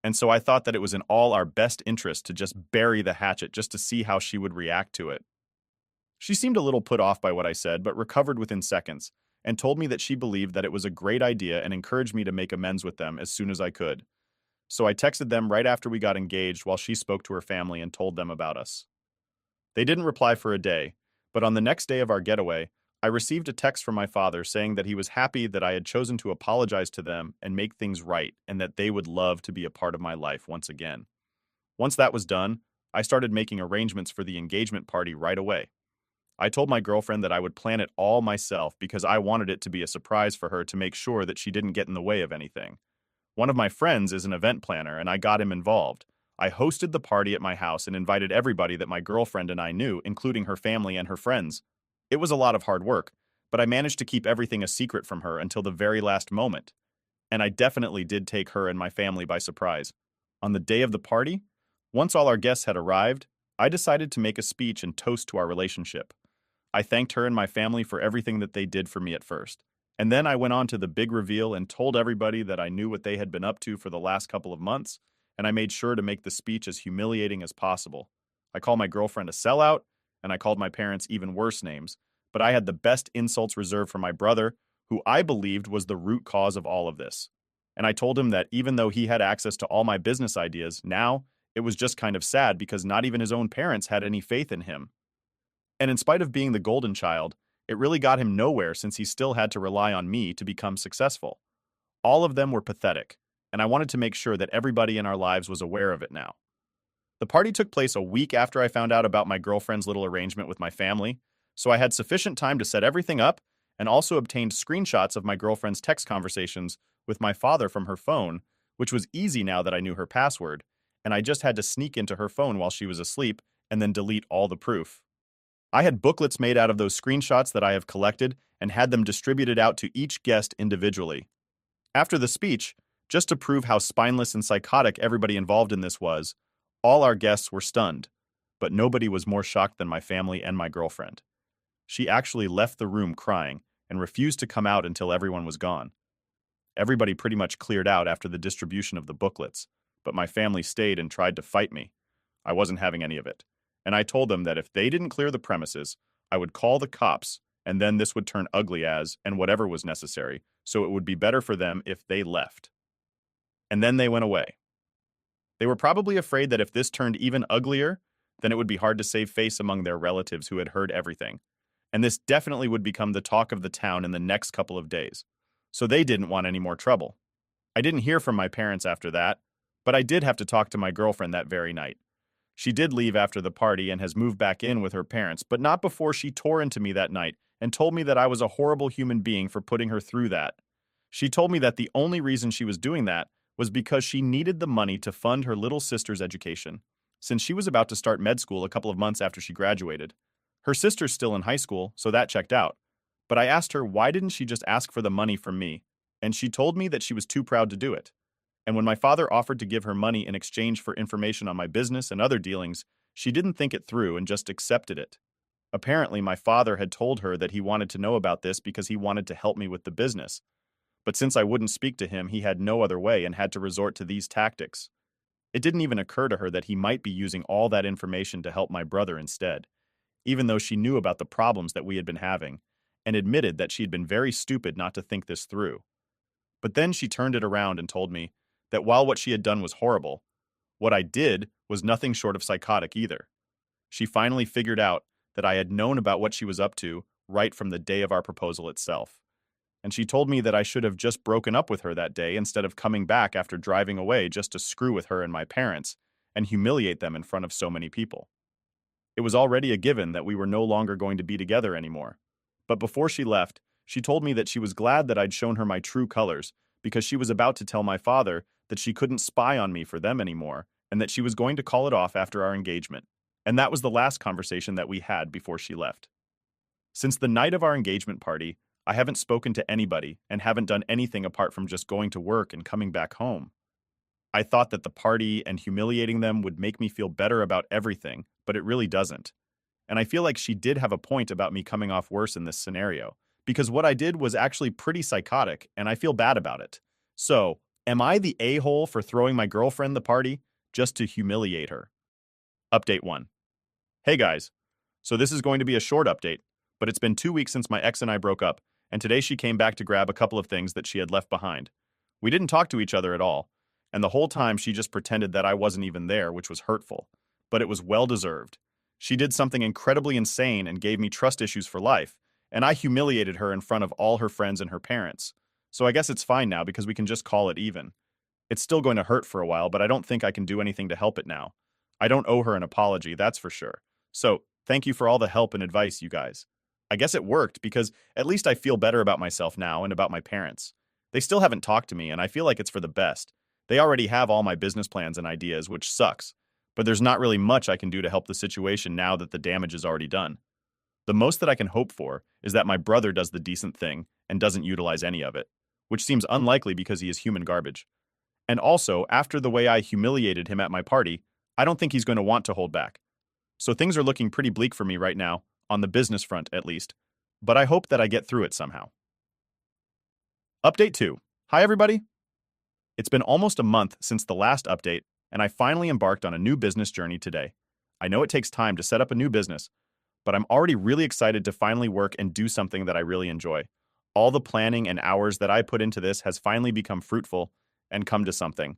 and so I thought that it was in all our best interest to just bury the hatchet just to see how she would react to it. She seemed a little put off by what I said, but recovered within seconds, and told me that she believed that it was a great idea and encouraged me to make amends with them as soon as I could. So I texted them right after we got engaged while she spoke to her family and told them about us. They didn't reply for a day, but on the next day of our getaway, I received a text from my father saying that he was happy that I had chosen to apologize to them and make things right and that they would love to be a part of my life once again. Once that was done, I started making arrangements for the engagement party right away. I told my girlfriend that I would plan it all myself because I wanted it to be a surprise for her to make sure that she didn't get in the way of anything. One of my friends is an event planner, and I got him involved. I hosted the party at my house and invited everybody that my girlfriend and I knew, including her family and her friends. It was a lot of hard work, but I managed to keep everything a secret from her until the very last moment. And I definitely did take her and my family by surprise. On the day of the party, once all our guests had arrived, I decided to make a speech and toast to our relationship. I thanked her and my family for everything that they did for me at first. And then I went on to the big reveal and told everybody that I knew what they had been up to for the last couple of months, and I made sure to make the speech as humiliating as possible. I called my girlfriend a sellout, and I called my parents even worse names, but I had the best insults reserved for my brother, who I believed was the root cause of all of this. And I told him that even though he had access to all my business ideas, now it was just kind of sad because not even his own parents had any faith in him. And in spite of being the golden child, it really got him nowhere since he still had to rely on me to become successful. All of them were pathetic, and I wanted to make sure that everybody in our lives was aware of it now. The party took place a week after I found out about my girlfriend's little arrangement with my family, so I had sufficient time to set everything up and also obtained screenshots of my girlfriend's text conversations with my father from her phone, which was easy now that I knew her password, and I just had to sneak into her phone while she was asleep and then delete all the proof. I had booklets made out of those screenshots that I have collected and had them distributed out to each guest individually. After the speech, just to prove how spineless and psychotic everybody involved in this was, all our guests were stunned, but nobody was more shocked than my family and my girlfriend. She actually left the room crying and refused to come out until everyone was gone. Everybody pretty much cleared out after the distribution of the booklets, but my family stayed and tried to fight me. I wasn't having any of it, and I told them that if they didn't clear the premises, I would call the cops, and then this would turn ugly and whatever was necessary, so it would be better for them if they left. And then they went away. They were probably afraid that if this turned even uglier, then it would be hard to save face among their relatives who had heard everything. And this definitely would become the talk of the town in the next couple of days. So they didn't want any more trouble. I didn't hear from my parents after that, but I did have to talk to my girlfriend that very night. She did leave after the party and has moved back in with her parents, but not before she tore into me that night and told me that I was a horrible human being for putting her through that. She told me that the only reason she was doing that was because she needed the money to fund her little sister's education, since she was about to start med school a couple of months after she graduated. Her sister's still in high school, so that checked out. But I asked her why didn't she just ask for the money from me, and she told me that she was too proud to do it. And when my father offered to give her money in exchange for information on my business and other dealings, she didn't think it through and just accepted it. Apparently, my father had told her that he wanted to know about this because he wanted to help me with the business. But since I wouldn't speak to him, he had no other way and had to resort to these tactics. It didn't even occur to her that he might be using all that information to help my brother instead, even though she knew about the problems that we had been having, and admitted that she had been very stupid not to think this through. But then she turned it around and told me that while what she had done was horrible, what I did was nothing short of psychotic either. She finally figured out that I had known about what she was up to right from the day of our proposal itself. And she told me that I should have just broken up with her that day instead of coming back after driving away just to screw with her and my parents and humiliate them in front of so many people. It was already a given that we were no longer going to be together anymore. But before she left, she told me that she was glad that I'd shown her my true colors because she was about to tell my father that she couldn't spy on me for them anymore and that she was going to call it off after our engagement. And that was the last conversation that we had before she left. Since the night of our engagement party, I haven't spoken to anybody and haven't done anything apart from just going to work and coming back home. I thought that the party and humiliating them would make me feel better about everything, but it really doesn't. And I feel like she did have a point about me coming off worse in this scenario, because what I did was actually pretty psychotic, and I feel bad about it. So, am I the a-hole for throwing my girlfriend the party just to humiliate her? Update 1. Hey guys. So this is going to be a short update, but it's been 2 weeks since my ex and I broke up, and today she came back to grab a couple of things that she had left behind. We didn't talk to each other at all, and the whole time she just pretended that I wasn't even there, which was hurtful. But it was well deserved. She did something incredibly insane and gave me trust issues for life, and I humiliated her in front of all her friends and her parents. So I guess it's fine now because we can just call it even. It's still going to hurt for a while, but I don't think I can do anything to help it now. I don't owe her an apology, that's for sure. So, thank you for all the help and advice, you guys. I guess it worked because at least I feel better about myself now and about my parents. They still haven't talked to me, and I feel like it's for the best. They already have all my business plans and ideas, which sucks. But there's not really much I can do to help the situation now that the damage is already done. The most that I can hope for is that my brother does the decent thing and doesn't utilize any of it, which seems unlikely because he is human garbage. And also, after the way I humiliated him at my party, I don't think he's going to want to hold back. So things are looking pretty bleak for me right now, on the business front at least. But I hope that I get through it somehow. Update 2. Hi everybody! It's been almost a month since the last update, and I finally embarked on a new business journey today. I know it takes time to set up a new business, but I'm already really excited to finally work and do something that I really enjoy. All the planning and hours that I put into this has finally become fruitful and come to something.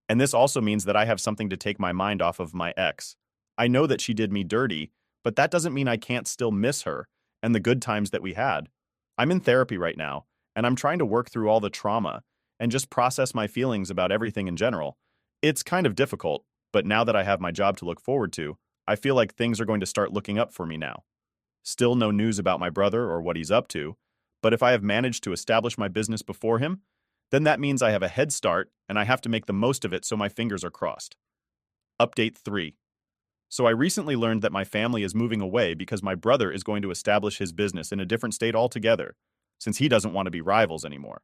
And this also means that I have something to take my mind off of my ex. I know that she did me dirty, but that doesn't mean I can't still miss her and the good times that we had. I'm in therapy right now, and I'm trying to work through all the trauma and just process my feelings about everything in general. It's kind of difficult, but now that I have my job to look forward to, I feel like things are going to start looking up for me now. Still no news about my brother or what he's up to, but if I have managed to establish my business before him, then that means I have a head start and I have to make the most of it, so my fingers are crossed. Update 3. So I recently learned that my family is moving away because my brother is going to establish his business in a different state altogether, since he doesn't want to be rivals anymore.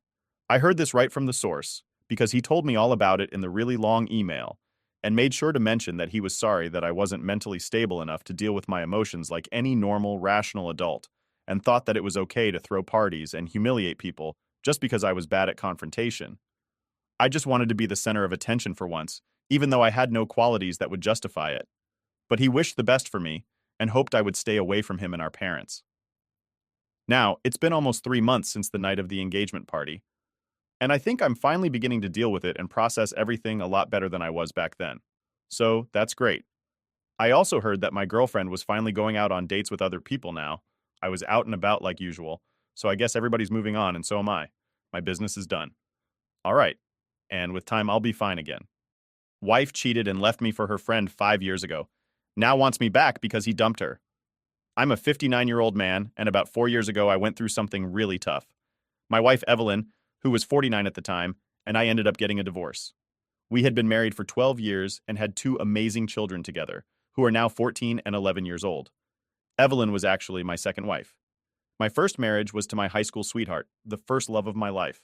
I heard this right from the source, because he told me all about it in the really long email, and made sure to mention that he was sorry that I wasn't mentally stable enough to deal with my emotions like any normal, rational adult, and thought that it was okay to throw parties and humiliate people just because I was bad at confrontation. I just wanted to be the center of attention for once, even though I had no qualities that would justify it. But he wished the best for me, and hoped I would stay away from him and our parents. Now, it's been almost 3 months since the night of the engagement party, and I think I'm finally beginning to deal with it and process everything a lot better than I was back then. So, that's great. I also heard that my girlfriend was finally going out on dates with other people now. I was out and about like usual, so I guess everybody's moving on and so am I. My business is done. All right, and with time I'll be fine again. Wife cheated and left me for her friend 5 years ago. Now wants me back because he dumped her. I'm a 59-year-old man, and about 4 years ago I went through something really tough. My wife Evelyn, who was 49 at the time, and I ended up getting a divorce. We had been married for 12 years and had 2 amazing children together, who are now 14 and 11 years old. Evelyn was actually my second wife. My first marriage was to my high school sweetheart, the first love of my life.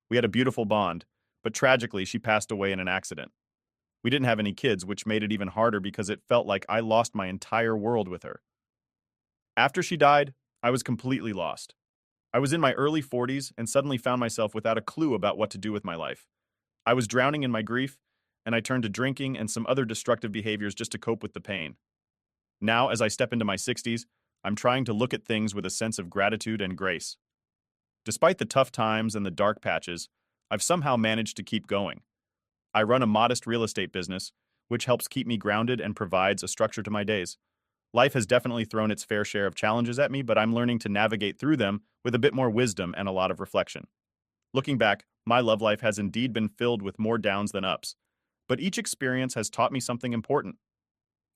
We had a beautiful bond, but tragically she passed away in an accident. We didn't have any kids, which made it even harder because it felt like I lost my entire world with her. After she died, I was completely lost. I was in my early 40s and suddenly found myself without a clue about what to do with my life. I was drowning in my grief, and I turned to drinking and some other destructive behaviors just to cope with the pain. Now, as I step into my 60s, I'm trying to look at things with a sense of gratitude and grace. Despite the tough times and the dark patches, I've somehow managed to keep going. I run a modest real estate business, which helps keep me grounded and provides a structure to my days. Life has definitely thrown its fair share of challenges at me, but I'm learning to navigate through them with a bit more wisdom and a lot of reflection. Looking back, my love life has indeed been filled with more downs than ups, but each experience has taught me something important.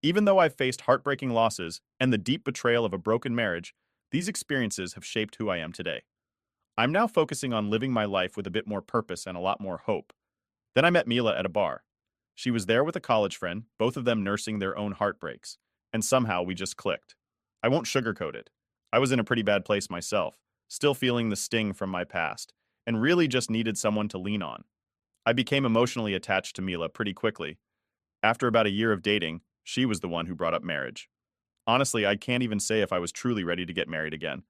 Even though I've faced heartbreaking losses and the deep betrayal of a broken marriage, these experiences have shaped who I am today. I'm now focusing on living my life with a bit more purpose and a lot more hope. Then I met Mila at a bar. She was there with a college friend, both of them nursing their own heartbreaks, and somehow we just clicked. I won't sugarcoat it. I was in a pretty bad place myself, still feeling the sting from my past, and really just needed someone to lean on. I became emotionally attached to Mila pretty quickly. After about a year of dating, she was the one who brought up marriage. Honestly, I can't even say if I was truly ready to get married again.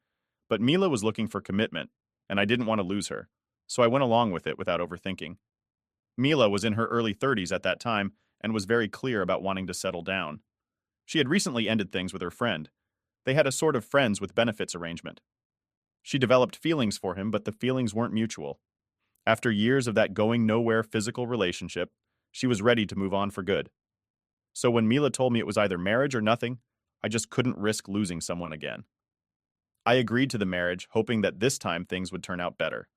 But Mila was looking for commitment, and I didn't want to lose her, so I went along with it without overthinking. Mila was in her early 30s at that time and was very clear about wanting to settle down. She had recently ended things with her friend. They had a sort of friends with benefits arrangement. She developed feelings for him, but the feelings weren't mutual. After years of that going nowhere physical relationship, she was ready to move on for good. So when Mila told me it was either marriage or nothing, I just couldn't risk losing someone again. I agreed to the marriage, hoping that this time things would turn out better.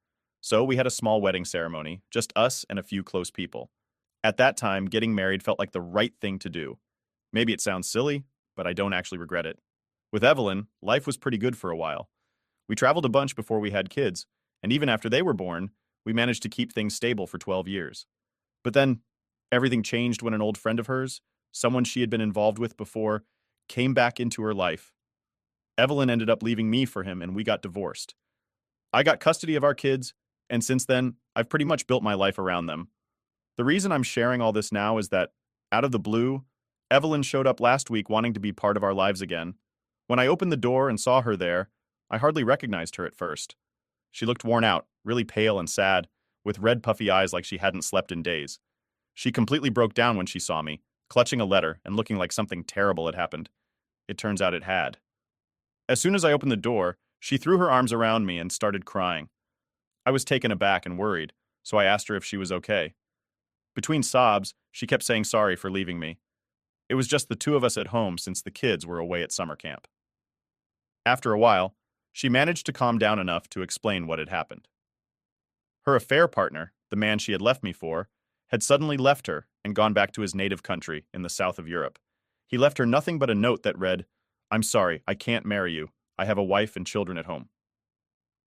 So we had a small wedding ceremony, just us and a few close people. At that time, getting married felt like the right thing to do. Maybe it sounds silly, but I don't actually regret it. With Evelyn, life was pretty good for a while. We traveled a bunch before we had kids, and even after they were born, we managed to keep things stable for 12 years. But then, everything changed when an old friend of hers, someone she had been involved with before, came back into her life. Evelyn ended up leaving me for him, and we got divorced. I got custody of our kids, and since then, I've pretty much built my life around them. The reason I'm sharing all this now is that, out of the blue, Evelyn showed up last week wanting to be part of our lives again. When I opened the door and saw her there, I hardly recognized her at first. She looked worn out, really pale and sad, with red puffy eyes like she hadn't slept in days. She completely broke down when she saw me, clutching a letter and looking like something terrible had happened. It turns out it had. As soon as I opened the door, she threw her arms around me and started crying. I was taken aback and worried, so I asked her if she was okay. Between sobs, she kept saying sorry for leaving me. It was just the two of us at home since the kids were away at summer camp. After a while, she managed to calm down enough to explain what had happened. Her affair partner, the man she had left me for, had suddenly left her and gone back to his native country in the south of Europe. He left her nothing but a note that read, "I'm sorry, I can't marry you. I have a wife and children at home."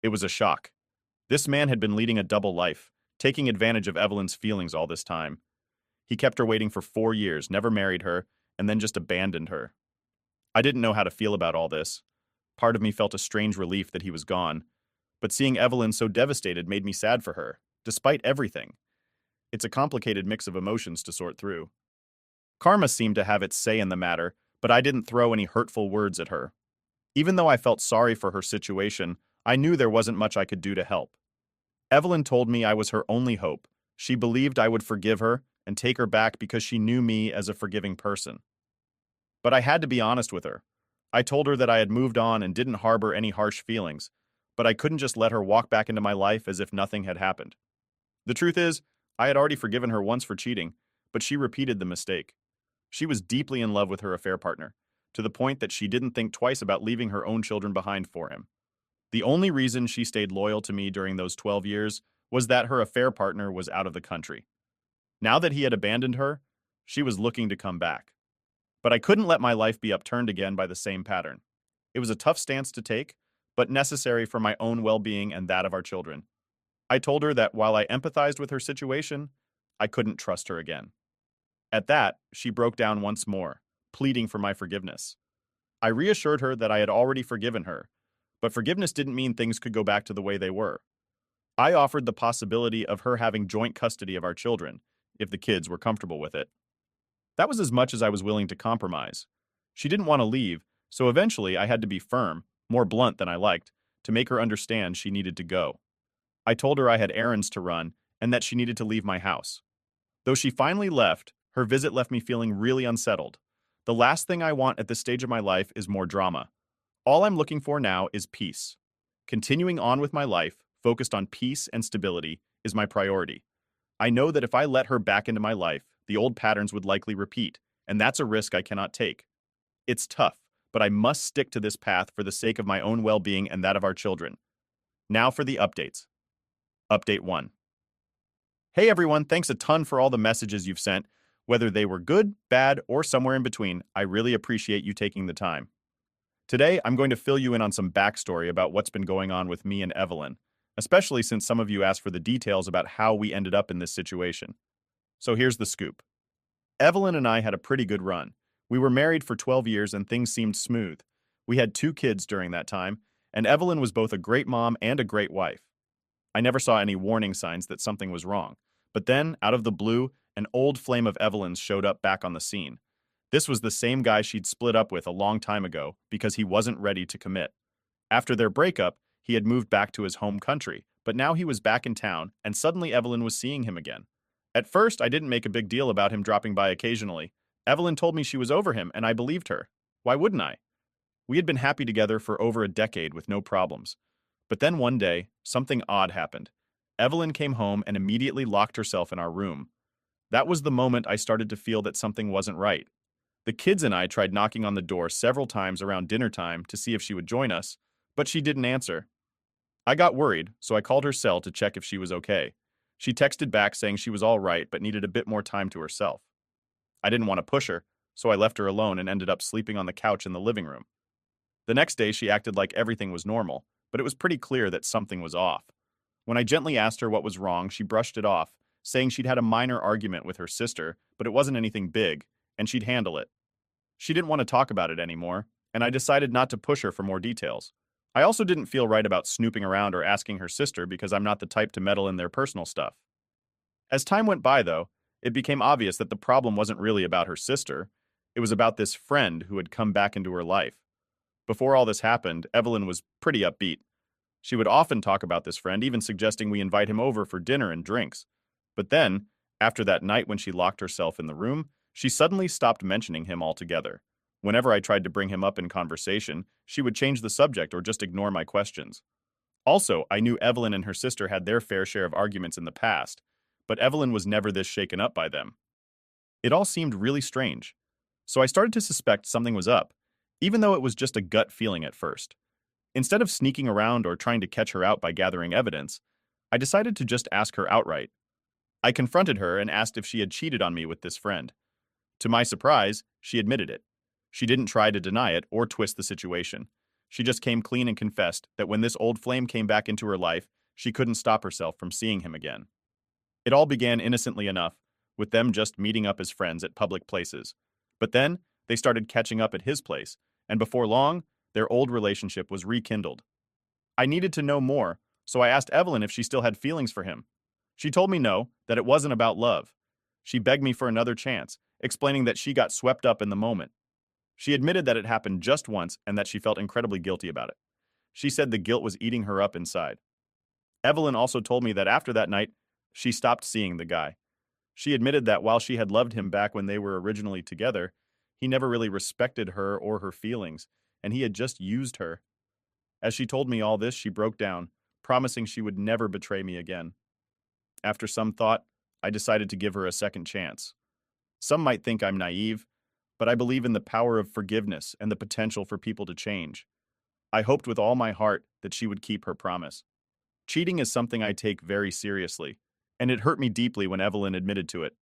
It was a shock. This man had been leading a double life, taking advantage of Evelyn's feelings all this time. He kept her waiting for 4 years, never married her, and then just abandoned her. I didn't know how to feel about all this. Part of me felt a strange relief that he was gone, but seeing Evelyn so devastated made me sad for her, despite everything. It's a complicated mix of emotions to sort through. Karma seemed to have its say in the matter, but I didn't throw any hurtful words at her. Even though I felt sorry for her situation, I knew there wasn't much I could do to help. Evelyn told me I was her only hope. She believed I would forgive her and take her back because she knew me as a forgiving person. But I had to be honest with her. I told her that I had moved on and didn't harbor any harsh feelings, but I couldn't just let her walk back into my life as if nothing had happened. The truth is, I had already forgiven her once for cheating, but she repeated the mistake. She was deeply in love with her affair partner, to the point that she didn't think twice about leaving her own children behind for him. The only reason she stayed loyal to me during those 12 years was that her affair partner was out of the country. Now that he had abandoned her, she was looking to come back. But I couldn't let my life be upturned again by the same pattern. It was a tough stance to take, but necessary for my own well-being and that of our children. I told her that while I empathized with her situation, I couldn't trust her again. At that, she broke down once more, pleading for my forgiveness. I reassured her that I had already forgiven her, but forgiveness didn't mean things could go back to the way they were. I offered the possibility of her having joint custody of our children, if the kids were comfortable with it. That was as much as I was willing to compromise. She didn't want to leave, so eventually I had to be firm, more blunt than I liked, to make her understand she needed to go. I told her I had errands to run and that she needed to leave my house. Though she finally left, her visit left me feeling really unsettled. The last thing I want at this stage of my life is more drama. All I'm looking for now is peace. Continuing on with my life, focused on peace and stability, is my priority. I know that if I let her back into my life, the old patterns would likely repeat, and that's a risk I cannot take. It's tough, but I must stick to this path for the sake of my own well-being and that of our children. Now for the updates. Update 1. Hey everyone, thanks a ton for all the messages you've sent. Whether they were good, bad, or somewhere in between, I really appreciate you taking the time. Today, I'm going to fill you in on some backstory about what's been going on with me and Evelyn, especially since some of you asked for the details about how we ended up in this situation. So here's the scoop. Evelyn and I had a pretty good run. We were married for 12 years and things seemed smooth. We had 2 kids during that time, and Evelyn was both a great mom and a great wife. I never saw any warning signs that something was wrong. But then, out of the blue, an old flame of Evelyn's showed up back on the scene. This was the same guy she'd split up with a long time ago because he wasn't ready to commit. After their breakup, he had moved back to his home country, but now he was back in town, and suddenly Evelyn was seeing him again. At first, I didn't make a big deal about him dropping by occasionally. Evelyn told me she was over him, and I believed her. Why wouldn't I? We had been happy together for over a decade with no problems. But then one day, something odd happened. Evelyn came home and immediately locked herself in our room. That was the moment I started to feel that something wasn't right. The kids and I tried knocking on the door several times around dinner time to see if she would join us, but she didn't answer. I got worried, so I called her cell to check if she was okay. She texted back saying she was all right but needed a bit more time to herself. I didn't want to push her, so I left her alone and ended up sleeping on the couch in the living room. The next day, she acted like everything was normal, but it was pretty clear that something was off. When I gently asked her what was wrong, she brushed it off, saying she'd had a minor argument with her sister, but it wasn't anything big, and she'd handle it. She didn't want to talk about it anymore, and I decided not to push her for more details. I also didn't feel right about snooping around or asking her sister because I'm not the type to meddle in their personal stuff. As time went by, though, it became obvious that the problem wasn't really about her sister. It was about this friend who had come back into her life. Before all this happened, Evelyn was pretty upbeat. She would often talk about this friend, even suggesting we invite him over for dinner and drinks. But then, after that night when she locked herself in the room, she suddenly stopped mentioning him altogether. Whenever I tried to bring him up in conversation, she would change the subject or just ignore my questions. Also, I knew Evelyn and her sister had their fair share of arguments in the past, but Evelyn was never this shaken up by them. It all seemed really strange. So I started to suspect something was up, even though it was just a gut feeling at first. Instead of sneaking around or trying to catch her out by gathering evidence, I decided to just ask her outright. I confronted her and asked if she had cheated on me with this friend. To my surprise, she admitted it. She didn't try to deny it or twist the situation. She just came clean and confessed that when this old flame came back into her life, she couldn't stop herself from seeing him again. It all began innocently enough, with them just meeting up as friends at public places. But then, they started catching up at his place, and before long, their old relationship was rekindled. I needed to know more, so I asked Evelyn if she still had feelings for him. She told me no, that it wasn't about love. She begged me for another chance, explaining that she got swept up in the moment. She admitted that it happened just once and that she felt incredibly guilty about it. She said the guilt was eating her up inside. Evelyn also told me that after that night, she stopped seeing the guy. She admitted that while she had loved him back when they were originally together, he never really respected her or her feelings, and he had just used her. As she told me all this, she broke down, promising she would never betray me again. After some thought, I decided to give her a second chance. Some might think I'm naive, but I believe in the power of forgiveness and the potential for people to change. I hoped with all my heart that she would keep her promise. Cheating is something I take very seriously, and it hurt me deeply when Evelyn admitted to it.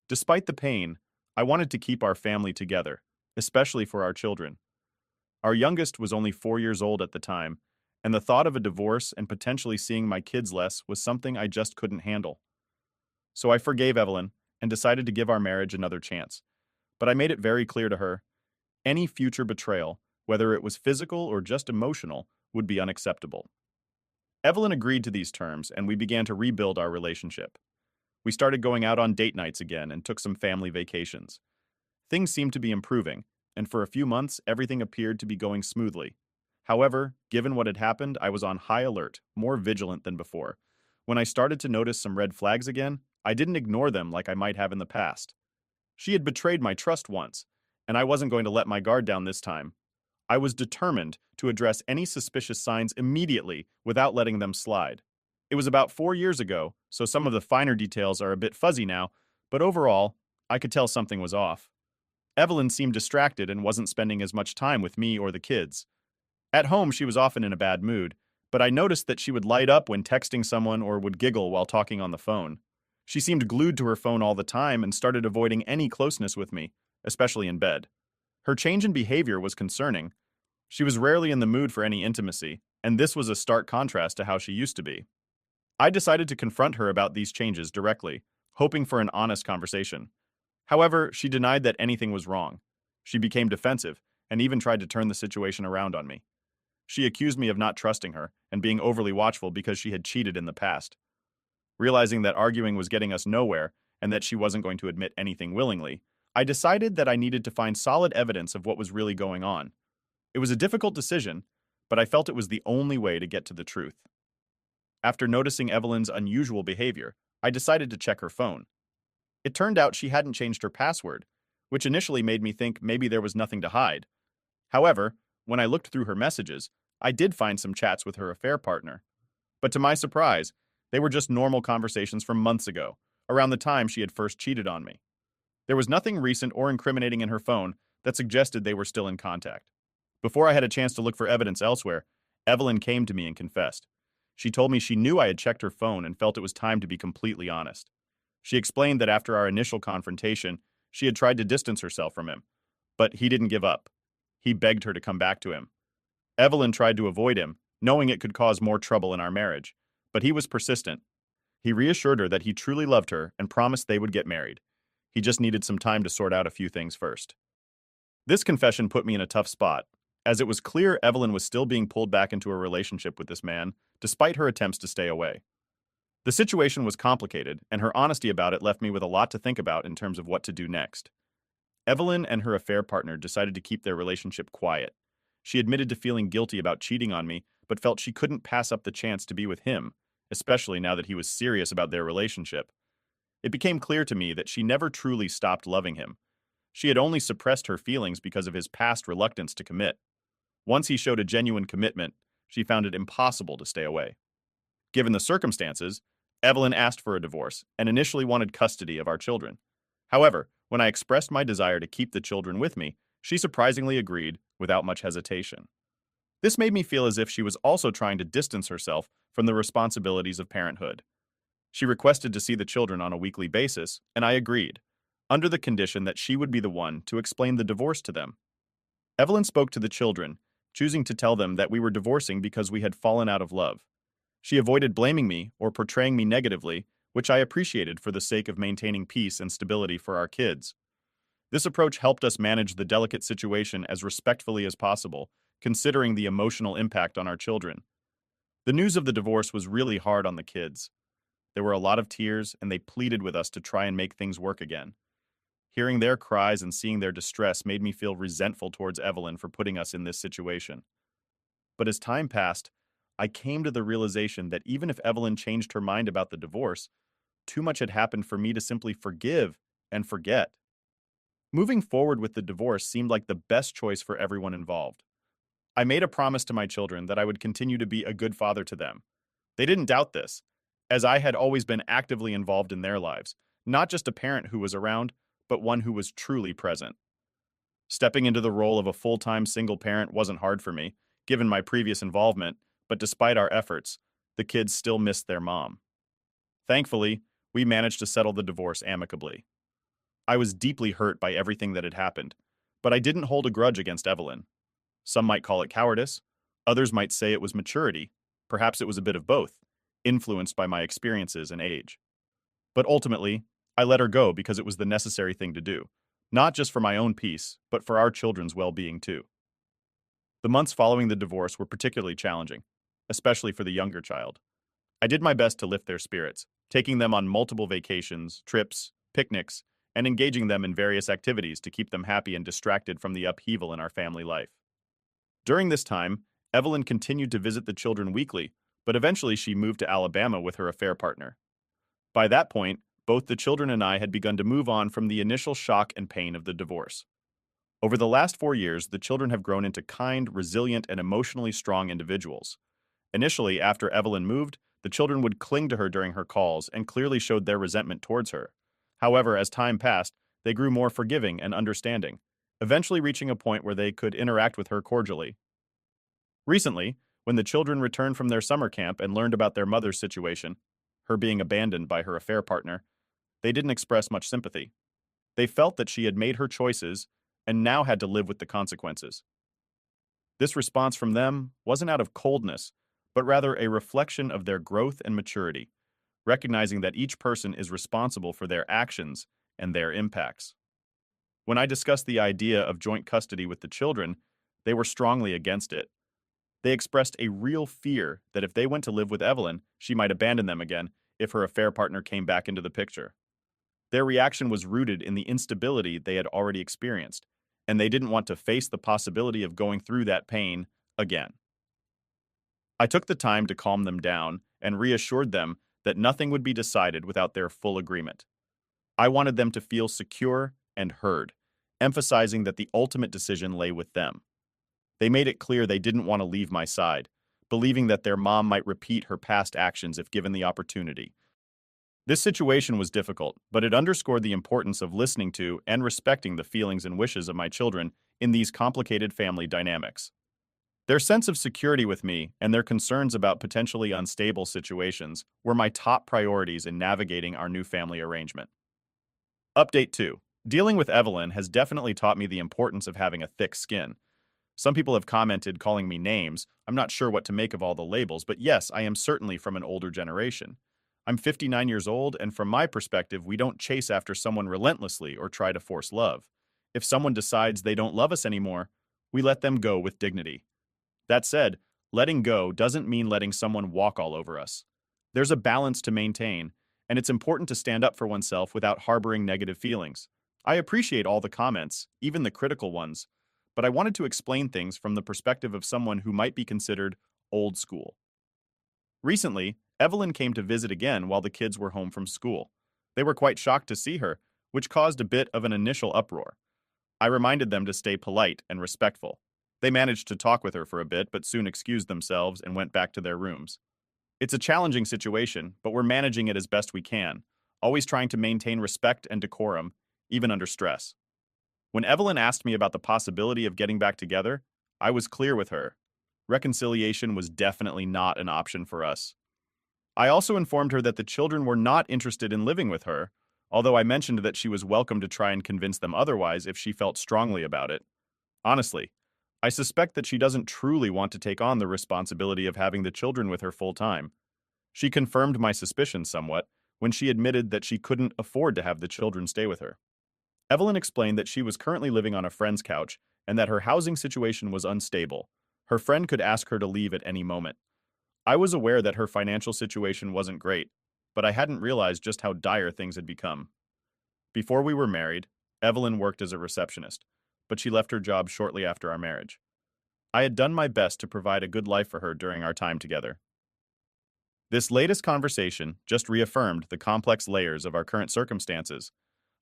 Despite the pain, I wanted to keep our family together, especially for our children. Our youngest was only 4 years old at the time, and the thought of a divorce and potentially seeing my kids less was something I just couldn't handle. So I forgave Evelyn and decided to give our marriage another chance. But I made it very clear to her, any future betrayal, whether it was physical or just emotional, would be unacceptable. Evelyn agreed to these terms, and we began to rebuild our relationship. We started going out on date nights again and took some family vacations. Things seemed to be improving, and for a few months, everything appeared to be going smoothly. However, given what had happened, I was on high alert, more vigilant than before. When I started to notice some red flags again, I didn't ignore them like I might have in the past. She had betrayed my trust once, and I wasn't going to let my guard down this time. I was determined to address any suspicious signs immediately without letting them slide. It was about 4 years ago, so some of the finer details are a bit fuzzy now, but overall, I could tell something was off. Evelyn seemed distracted and wasn't spending as much time with me or the kids. At home, she was often in a bad mood, but I noticed that she would light up when texting someone or would giggle while talking on the phone. She seemed glued to her phone all the time and started avoiding any closeness with me, especially in bed. Her change in behavior was concerning. She was rarely in the mood for any intimacy, and this was a stark contrast to how she used to be. I decided to confront her about these changes directly, hoping for an honest conversation. However, she denied that anything was wrong. She became defensive and even tried to turn the situation around on me. She accused me of not trusting her and being overly watchful because she had cheated in the past. Realizing that arguing was getting us nowhere and that she wasn't going to admit anything willingly, I decided that I needed to find solid evidence of what was really going on. It was a difficult decision, but I felt it was the only way to get to the truth. After noticing Evelyn's unusual behavior, I decided to check her phone. It turned out she hadn't changed her password, which initially made me think maybe there was nothing to hide. However, when I looked through her messages, I did find some chats with her affair partner. But to my surprise, they were just normal conversations from months ago, around the time she had first cheated on me. There was nothing recent or incriminating in her phone that suggested they were still in contact. Before I had a chance to look for evidence elsewhere, Evelyn came to me and confessed. She told me she knew I had checked her phone and felt it was time to be completely honest. She explained that after our initial confrontation, she had tried to distance herself from him, but he didn't give up. He begged her to come back to him. Evelyn tried to avoid him, knowing it could cause more trouble in our marriage, but he was persistent. He reassured her that he truly loved her and promised they would get married. He just needed some time to sort out a few things first. This confession put me in a tough spot, as it was clear Evelyn was still being pulled back into a relationship with this man, despite her attempts to stay away. The situation was complicated, and her honesty about it left me with a lot to think about in terms of what to do next. Evelyn and her affair partner decided to keep their relationship quiet. She admitted to feeling guilty about cheating on me, but felt she couldn't pass up the chance to be with him, especially now that he was serious about their relationship. It became clear to me that she never truly stopped loving him. She had only suppressed her feelings because of his past reluctance to commit. Once he showed a genuine commitment, she found it impossible to stay away. Given the circumstances, Evelyn asked for a divorce and initially wanted custody of our children. However, when I expressed my desire to keep the children with me, she surprisingly agreed without much hesitation. This made me feel as if she was also trying to distance herself from the responsibilities of parenthood. She requested to see the children on a weekly basis, and I agreed, under the condition that she would be the one to explain the divorce to them. Evelyn spoke to the children, choosing to tell them that we were divorcing because we had fallen out of love. She avoided blaming me or portraying me negatively, which I appreciated for the sake of maintaining peace and stability for our kids. This approach helped us manage the delicate situation as respectfully as possible, considering the emotional impact on our children. The news of the divorce was really hard on the kids. There were a lot of tears, and they pleaded with us to try and make things work again. Hearing their cries and seeing their distress made me feel resentful towards Evelyn for putting us in this situation. But as time passed, I came to the realization that even if Evelyn changed her mind about the divorce, too much had happened for me to simply forgive and forget. Moving forward with the divorce seemed like the best choice for everyone involved. I made a promise to my children that I would continue to be a good father to them. They didn't doubt this, as I had always been actively involved in their lives, not just a parent who was around, but one who was truly present. Stepping into the role of a full-time single parent wasn't hard for me, given my previous involvement, but despite our efforts, the kids still missed their mom. Thankfully, we managed to settle the divorce amicably. I was deeply hurt by everything that had happened, but I didn't hold a grudge against Evelyn. Some might call it cowardice, others might say it was maturity, perhaps it was a bit of both, influenced by my experiences and age. But ultimately, I let her go because it was the necessary thing to do, not just for my own peace, but for our children's well-being too. The months following the divorce were particularly challenging, especially for the younger child. I did my best to lift their spirits, taking them on multiple vacations, trips, picnics, and engaging them in various activities to keep them happy and distracted from the upheaval in our family life. During this time, Evelyn continued to visit the children weekly, but eventually she moved to Alabama with her affair partner. By that point, both the children and I had begun to move on from the initial shock and pain of the divorce. Over the last 4 years, the children have grown into kind, resilient, and emotionally strong individuals. Initially, after Evelyn moved, the children would cling to her during her calls and clearly showed their resentment towards her. However, as time passed, they grew more forgiving and understanding, eventually reaching a point where they could interact with her cordially. Recently, when the children returned from their summer camp and learned about their mother's situation, her being abandoned by her affair partner, they didn't express much sympathy. They felt that she had made her choices and now had to live with the consequences. This response from them wasn't out of coldness, but rather a reflection of their growth and maturity, recognizing that each person is responsible for their actions and their impacts. When I discussed the idea of joint custody with the children, they were strongly against it. They expressed a real fear that if they went to live with Evelyn, she might abandon them again if her affair partner came back into the picture. Their reaction was rooted in the instability they had already experienced, and they didn't want to face the possibility of going through that pain again. I took the time to calm them down and reassured them that nothing would be decided without their full agreement. I wanted them to feel secure and heard, emphasizing that the ultimate decision lay with them. They made it clear they didn't want to leave my side, believing that their mom might repeat her past actions if given the opportunity. This situation was difficult, but it underscored the importance of listening to and respecting the feelings and wishes of my children in these complicated family dynamics. Their sense of security with me and their concerns about potentially unstable situations were my top priorities in navigating our new family arrangement. Update 2. Dealing with Evelyn has definitely taught me the importance of having a thick skin. Some people have commented calling me names. I'm not sure what to make of all the labels, but yes, I am certainly from an older generation. I'm 59 years old, and from my perspective, we don't chase after someone relentlessly or try to force love. If someone decides they don't love us anymore, we let them go with dignity. That said, letting go doesn't mean letting someone walk all over us. There's a balance to maintain, and it's important to stand up for oneself without harboring negative feelings. I appreciate all the comments, even the critical ones, but I wanted to explain things from the perspective of someone who might be considered old school. Recently, Evelyn came to visit again while the kids were home from school. They were quite shocked to see her, which caused a bit of an initial uproar. I reminded them to stay polite and respectful. They managed to talk with her for a bit, but soon excused themselves and went back to their rooms. It's a challenging situation, but we're managing it as best we can, always trying to maintain respect and decorum, even under stress. When Evelyn asked me about the possibility of getting back together, I was clear with her. Reconciliation was definitely not an option for us. I also informed her that the children were not interested in living with her, although I mentioned that she was welcome to try and convince them otherwise if she felt strongly about it. Honestly, I suspect that she doesn't truly want to take on the responsibility of having the children with her full time. She confirmed my suspicions somewhat when she admitted that she couldn't afford to have the children stay with her. Evelyn explained that she was currently living on a friend's couch and that her housing situation was unstable. Her friend could ask her to leave at any moment. I was aware that her financial situation wasn't great, but I hadn't realized just how dire things had become. Before we were married, Evelyn worked as a receptionist, but she left her job shortly after our marriage. I had done my best to provide a good life for her during our time together. This latest conversation just reaffirmed the complex layers of our current circumstances,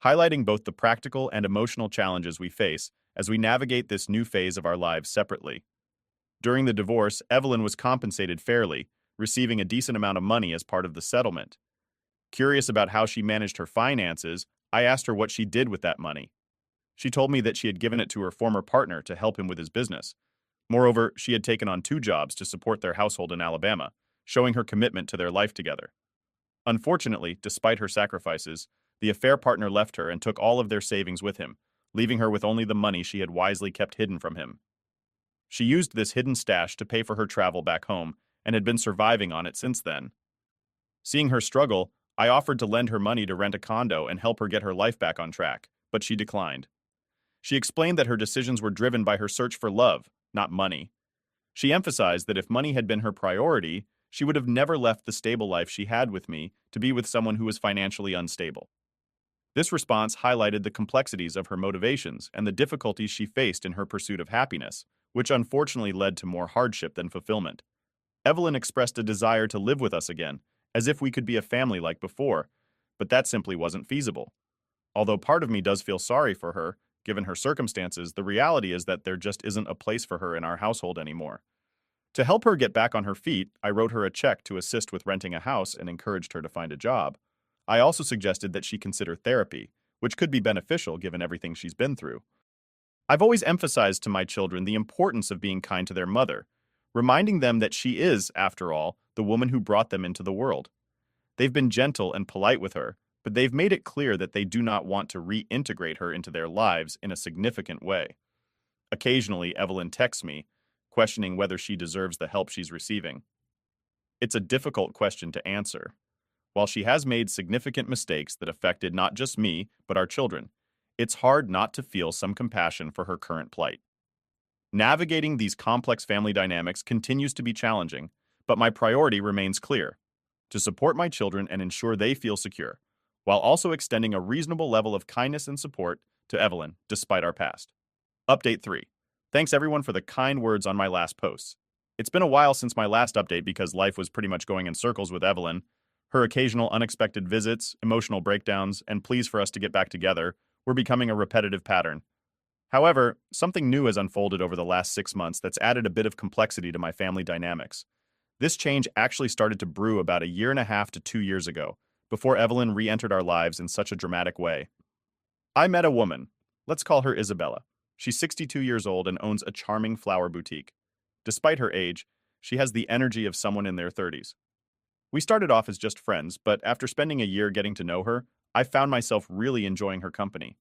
highlighting both the practical and emotional challenges we face as we navigate this new phase of our lives separately. During the divorce, Evelyn was compensated fairly, receiving a decent amount of money as part of the settlement. Curious about how she managed her finances, I asked her what she did with that money. She told me that she had given it to her former partner to help him with his business. Moreover, she had taken on 2 jobs to support their household in Alabama, showing her commitment to their life together. Unfortunately, despite her sacrifices, the affair partner left her and took all of their savings with him, leaving her with only the money she had wisely kept hidden from him. She used this hidden stash to pay for her travel back home and had been surviving on it since then. Seeing her struggle, I offered to lend her money to rent a condo and help her get her life back on track, but she declined. She explained that her decisions were driven by her search for love, not money. She emphasized that if money had been her priority, she would have never left the stable life she had with me to be with someone who was financially unstable. This response highlighted the complexities of her motivations and the difficulties she faced in her pursuit of happiness, which unfortunately led to more hardship than fulfillment. Evelyn expressed a desire to live with us again, as if we could be a family like before, but that simply wasn't feasible. Although part of me does feel sorry for her, given her circumstances, the reality is that there just isn't a place for her in our household anymore. To help her get back on her feet, I wrote her a check to assist with renting a house and encouraged her to find a job. I also suggested that she consider therapy, which could be beneficial given everything she's been through. I've always emphasized to my children the importance of being kind to their mother, reminding them that she is, after all, the woman who brought them into the world. They've been gentle and polite with her, but they've made it clear that they do not want to reintegrate her into their lives in a significant way. Occasionally, Evelyn texts me, questioning whether she deserves the help she's receiving. It's a difficult question to answer. While she has made significant mistakes that affected not just me, but our children, it's hard not to feel some compassion for her current plight. Navigating these complex family dynamics continues to be challenging, but my priority remains clear: to support my children and ensure they feel secure, while also extending a reasonable level of kindness and support to Evelyn despite our past. Update 3. Thanks everyone for the kind words on my last posts. It's been a while since my last update because life was pretty much going in circles with Evelyn. Her occasional unexpected visits, emotional breakdowns, and pleas for us to get back together were becoming a repetitive pattern. However, something new has unfolded over the last 6 months that's added a bit of complexity to my family dynamics. This change actually started to brew about a year and a half to 2 years ago, before Evelyn re-entered our lives in such a dramatic way. I met a woman. Let's call her Isabella. She's 62 years old and owns a charming flower boutique. Despite her age, she has the energy of someone in their 30s. We started off as just friends, but after spending a year getting to know her, I found myself really enjoying her company.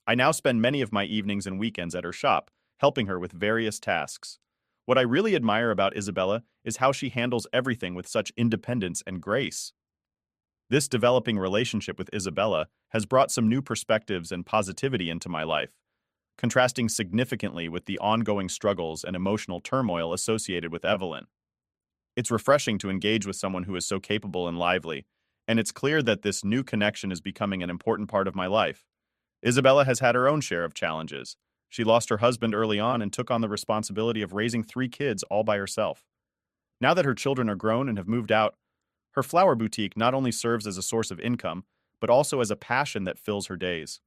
I now spend many of my evenings and weekends at her shop, helping her with various tasks. What I really admire about Isabella is how she handles everything with such independence and grace. This developing relationship with Isabella has brought some new perspectives and positivity into my life, contrasting significantly with the ongoing struggles and emotional turmoil associated with Evelyn. It's refreshing to engage with someone who is so capable and lively, and it's clear that this new connection is becoming an important part of my life. Isabella has had her own share of challenges. She lost her husband early on and took on the responsibility of raising 3 kids all by herself. Now that her children are grown and have moved out, her flower boutique not only serves as a source of income, but also as a passion that fills her days.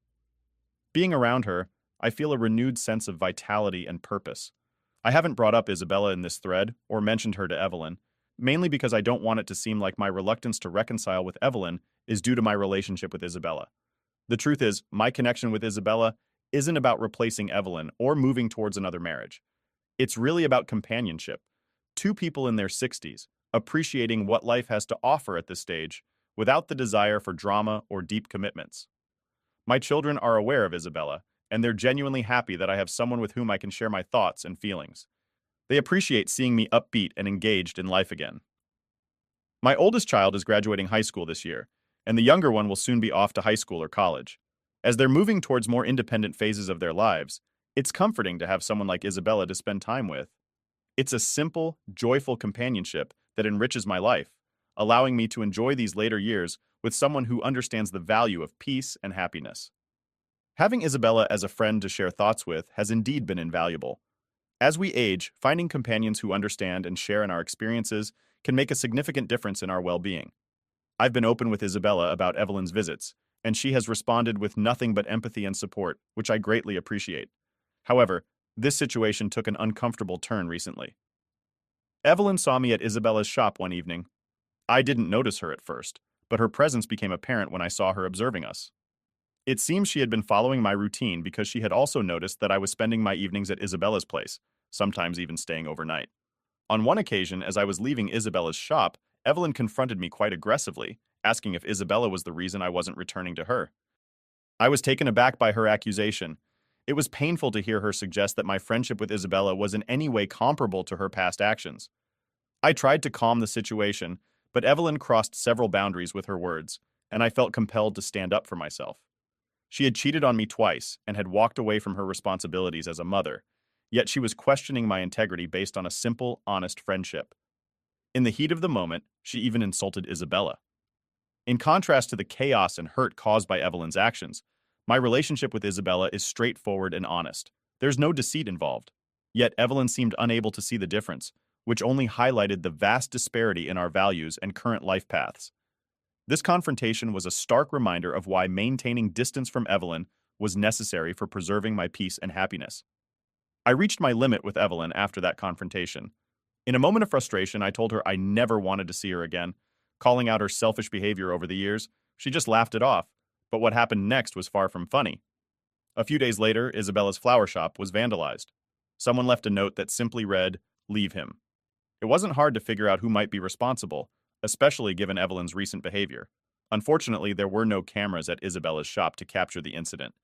Being around her, I feel a renewed sense of vitality and purpose. I haven't brought up Isabella in this thread or mentioned her to Evelyn, mainly because I don't want it to seem like my reluctance to reconcile with Evelyn is due to my relationship with Isabella. The truth is, my connection with Isabella isn't about replacing Evelyn or moving towards another marriage. It's really about companionship. Two people in their 60s, appreciating what life has to offer at this stage, without the desire for drama or deep commitments. My children are aware of Isabella, and they're genuinely happy that I have someone with whom I can share my thoughts and feelings. They appreciate seeing me upbeat and engaged in life again. My oldest child is graduating high school this year, and the younger one will soon be off to high school or college. As they're moving towards more independent phases of their lives, it's comforting to have someone like Isabella to spend time with. It's a simple, joyful companionship that enriches my life, allowing me to enjoy these later years with someone who understands the value of peace and happiness. Having Isabella as a friend to share thoughts with has indeed been invaluable. As we age, finding companions who understand and share in our experiences can make a significant difference in our well-being. I've been open with Isabella about Evelyn's visits, and she has responded with nothing but empathy and support, which I greatly appreciate. However, this situation took an uncomfortable turn recently. Evelyn saw me at Isabella's shop one evening. I didn't notice her at first, but her presence became apparent when I saw her observing us. It seems she had been following my routine because she had also noticed that I was spending my evenings at Isabella's place, sometimes even staying overnight. On one occasion, as I was leaving Isabella's shop, Evelyn confronted me quite aggressively, asking if Isabella was the reason I wasn't returning to her. I was taken aback by her accusation. It was painful to hear her suggest that my friendship with Isabella was in any way comparable to her past actions. I tried to calm the situation, but Evelyn crossed several boundaries with her words, and I felt compelled to stand up for myself. She had cheated on me twice and had walked away from her responsibilities as a mother, yet she was questioning my integrity based on a simple, honest friendship. In the heat of the moment, she even insulted Isabella. In contrast to the chaos and hurt caused by Evelyn's actions, my relationship with Isabella is straightforward and honest. There's no deceit involved. Yet Evelyn seemed unable to see the difference, which only highlighted the vast disparity in our values and current life paths. This confrontation was a stark reminder of why maintaining distance from Evelyn was necessary for preserving my peace and happiness. I reached my limit with Evelyn after that confrontation. In a moment of frustration, I told her I never wanted to see her again. Calling out her selfish behavior over the years, she just laughed it off, but what happened next was far from funny. A few days later, Isabella's flower shop was vandalized. Someone left a note that simply read, "Leave him." It wasn't hard to figure out who might be responsible, especially given Evelyn's recent behavior. Unfortunately, there were no cameras at Isabella's shop to capture the incident,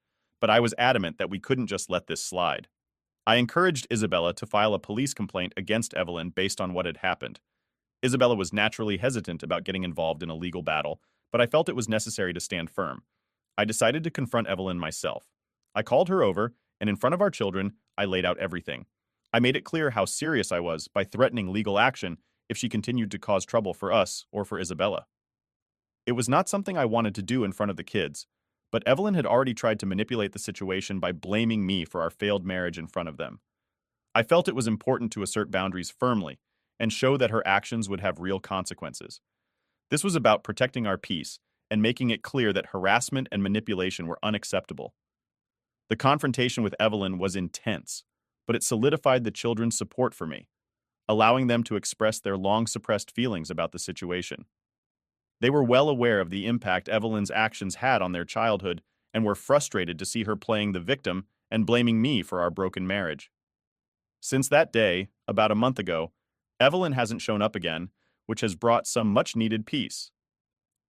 but I was adamant that we couldn't just let this slide. I encouraged Isabella to file a police complaint against Evelyn based on what had happened. Isabella was naturally hesitant about getting involved in a legal battle, but I felt it was necessary to stand firm. I decided to confront Evelyn myself. I called her over, and in front of our children, I laid out everything. I made it clear how serious I was by threatening legal action if she continued to cause trouble for us or for Isabella. It was not something I wanted to do in front of the kids, but Evelyn had already tried to manipulate the situation by blaming me for our failed marriage in front of them. I felt it was important to assert boundaries firmly and show that her actions would have real consequences. This was about protecting our peace and making it clear that harassment and manipulation were unacceptable. The confrontation with Evelyn was intense, but it solidified the children's support for me, allowing them to express their long-suppressed feelings about the situation. They were well aware of the impact Evelyn's actions had on their childhood and were frustrated to see her playing the victim and blaming me for our broken marriage. Since that day, about a month ago, Evelyn hasn't shown up again, which has brought some much-needed peace.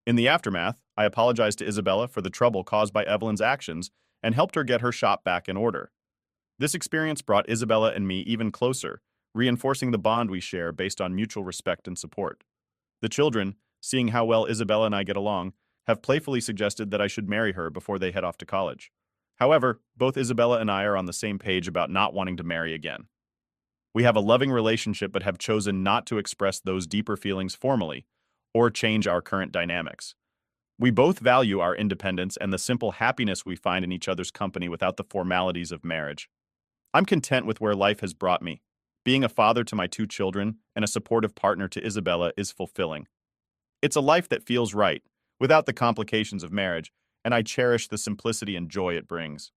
In the aftermath, I apologized to Isabella for the trouble caused by Evelyn's actions and helped her get her shop back in order. This experience brought Isabella and me even closer, reinforcing the bond we share based on mutual respect and support. The children, seeing how well Isabella and I get along, have playfully suggested that I should marry her before they head off to college. However, both Isabella and I are on the same page about not wanting to marry again. We have a loving relationship but have chosen not to express those deeper feelings formally or change our current dynamics. We both value our independence and the simple happiness we find in each other's company without the formalities of marriage. I'm content with where life has brought me. Being a father to my 2 children and a supportive partner to Isabella is fulfilling. It's a life that feels right, without the complications of marriage, and I cherish the simplicity and joy it brings.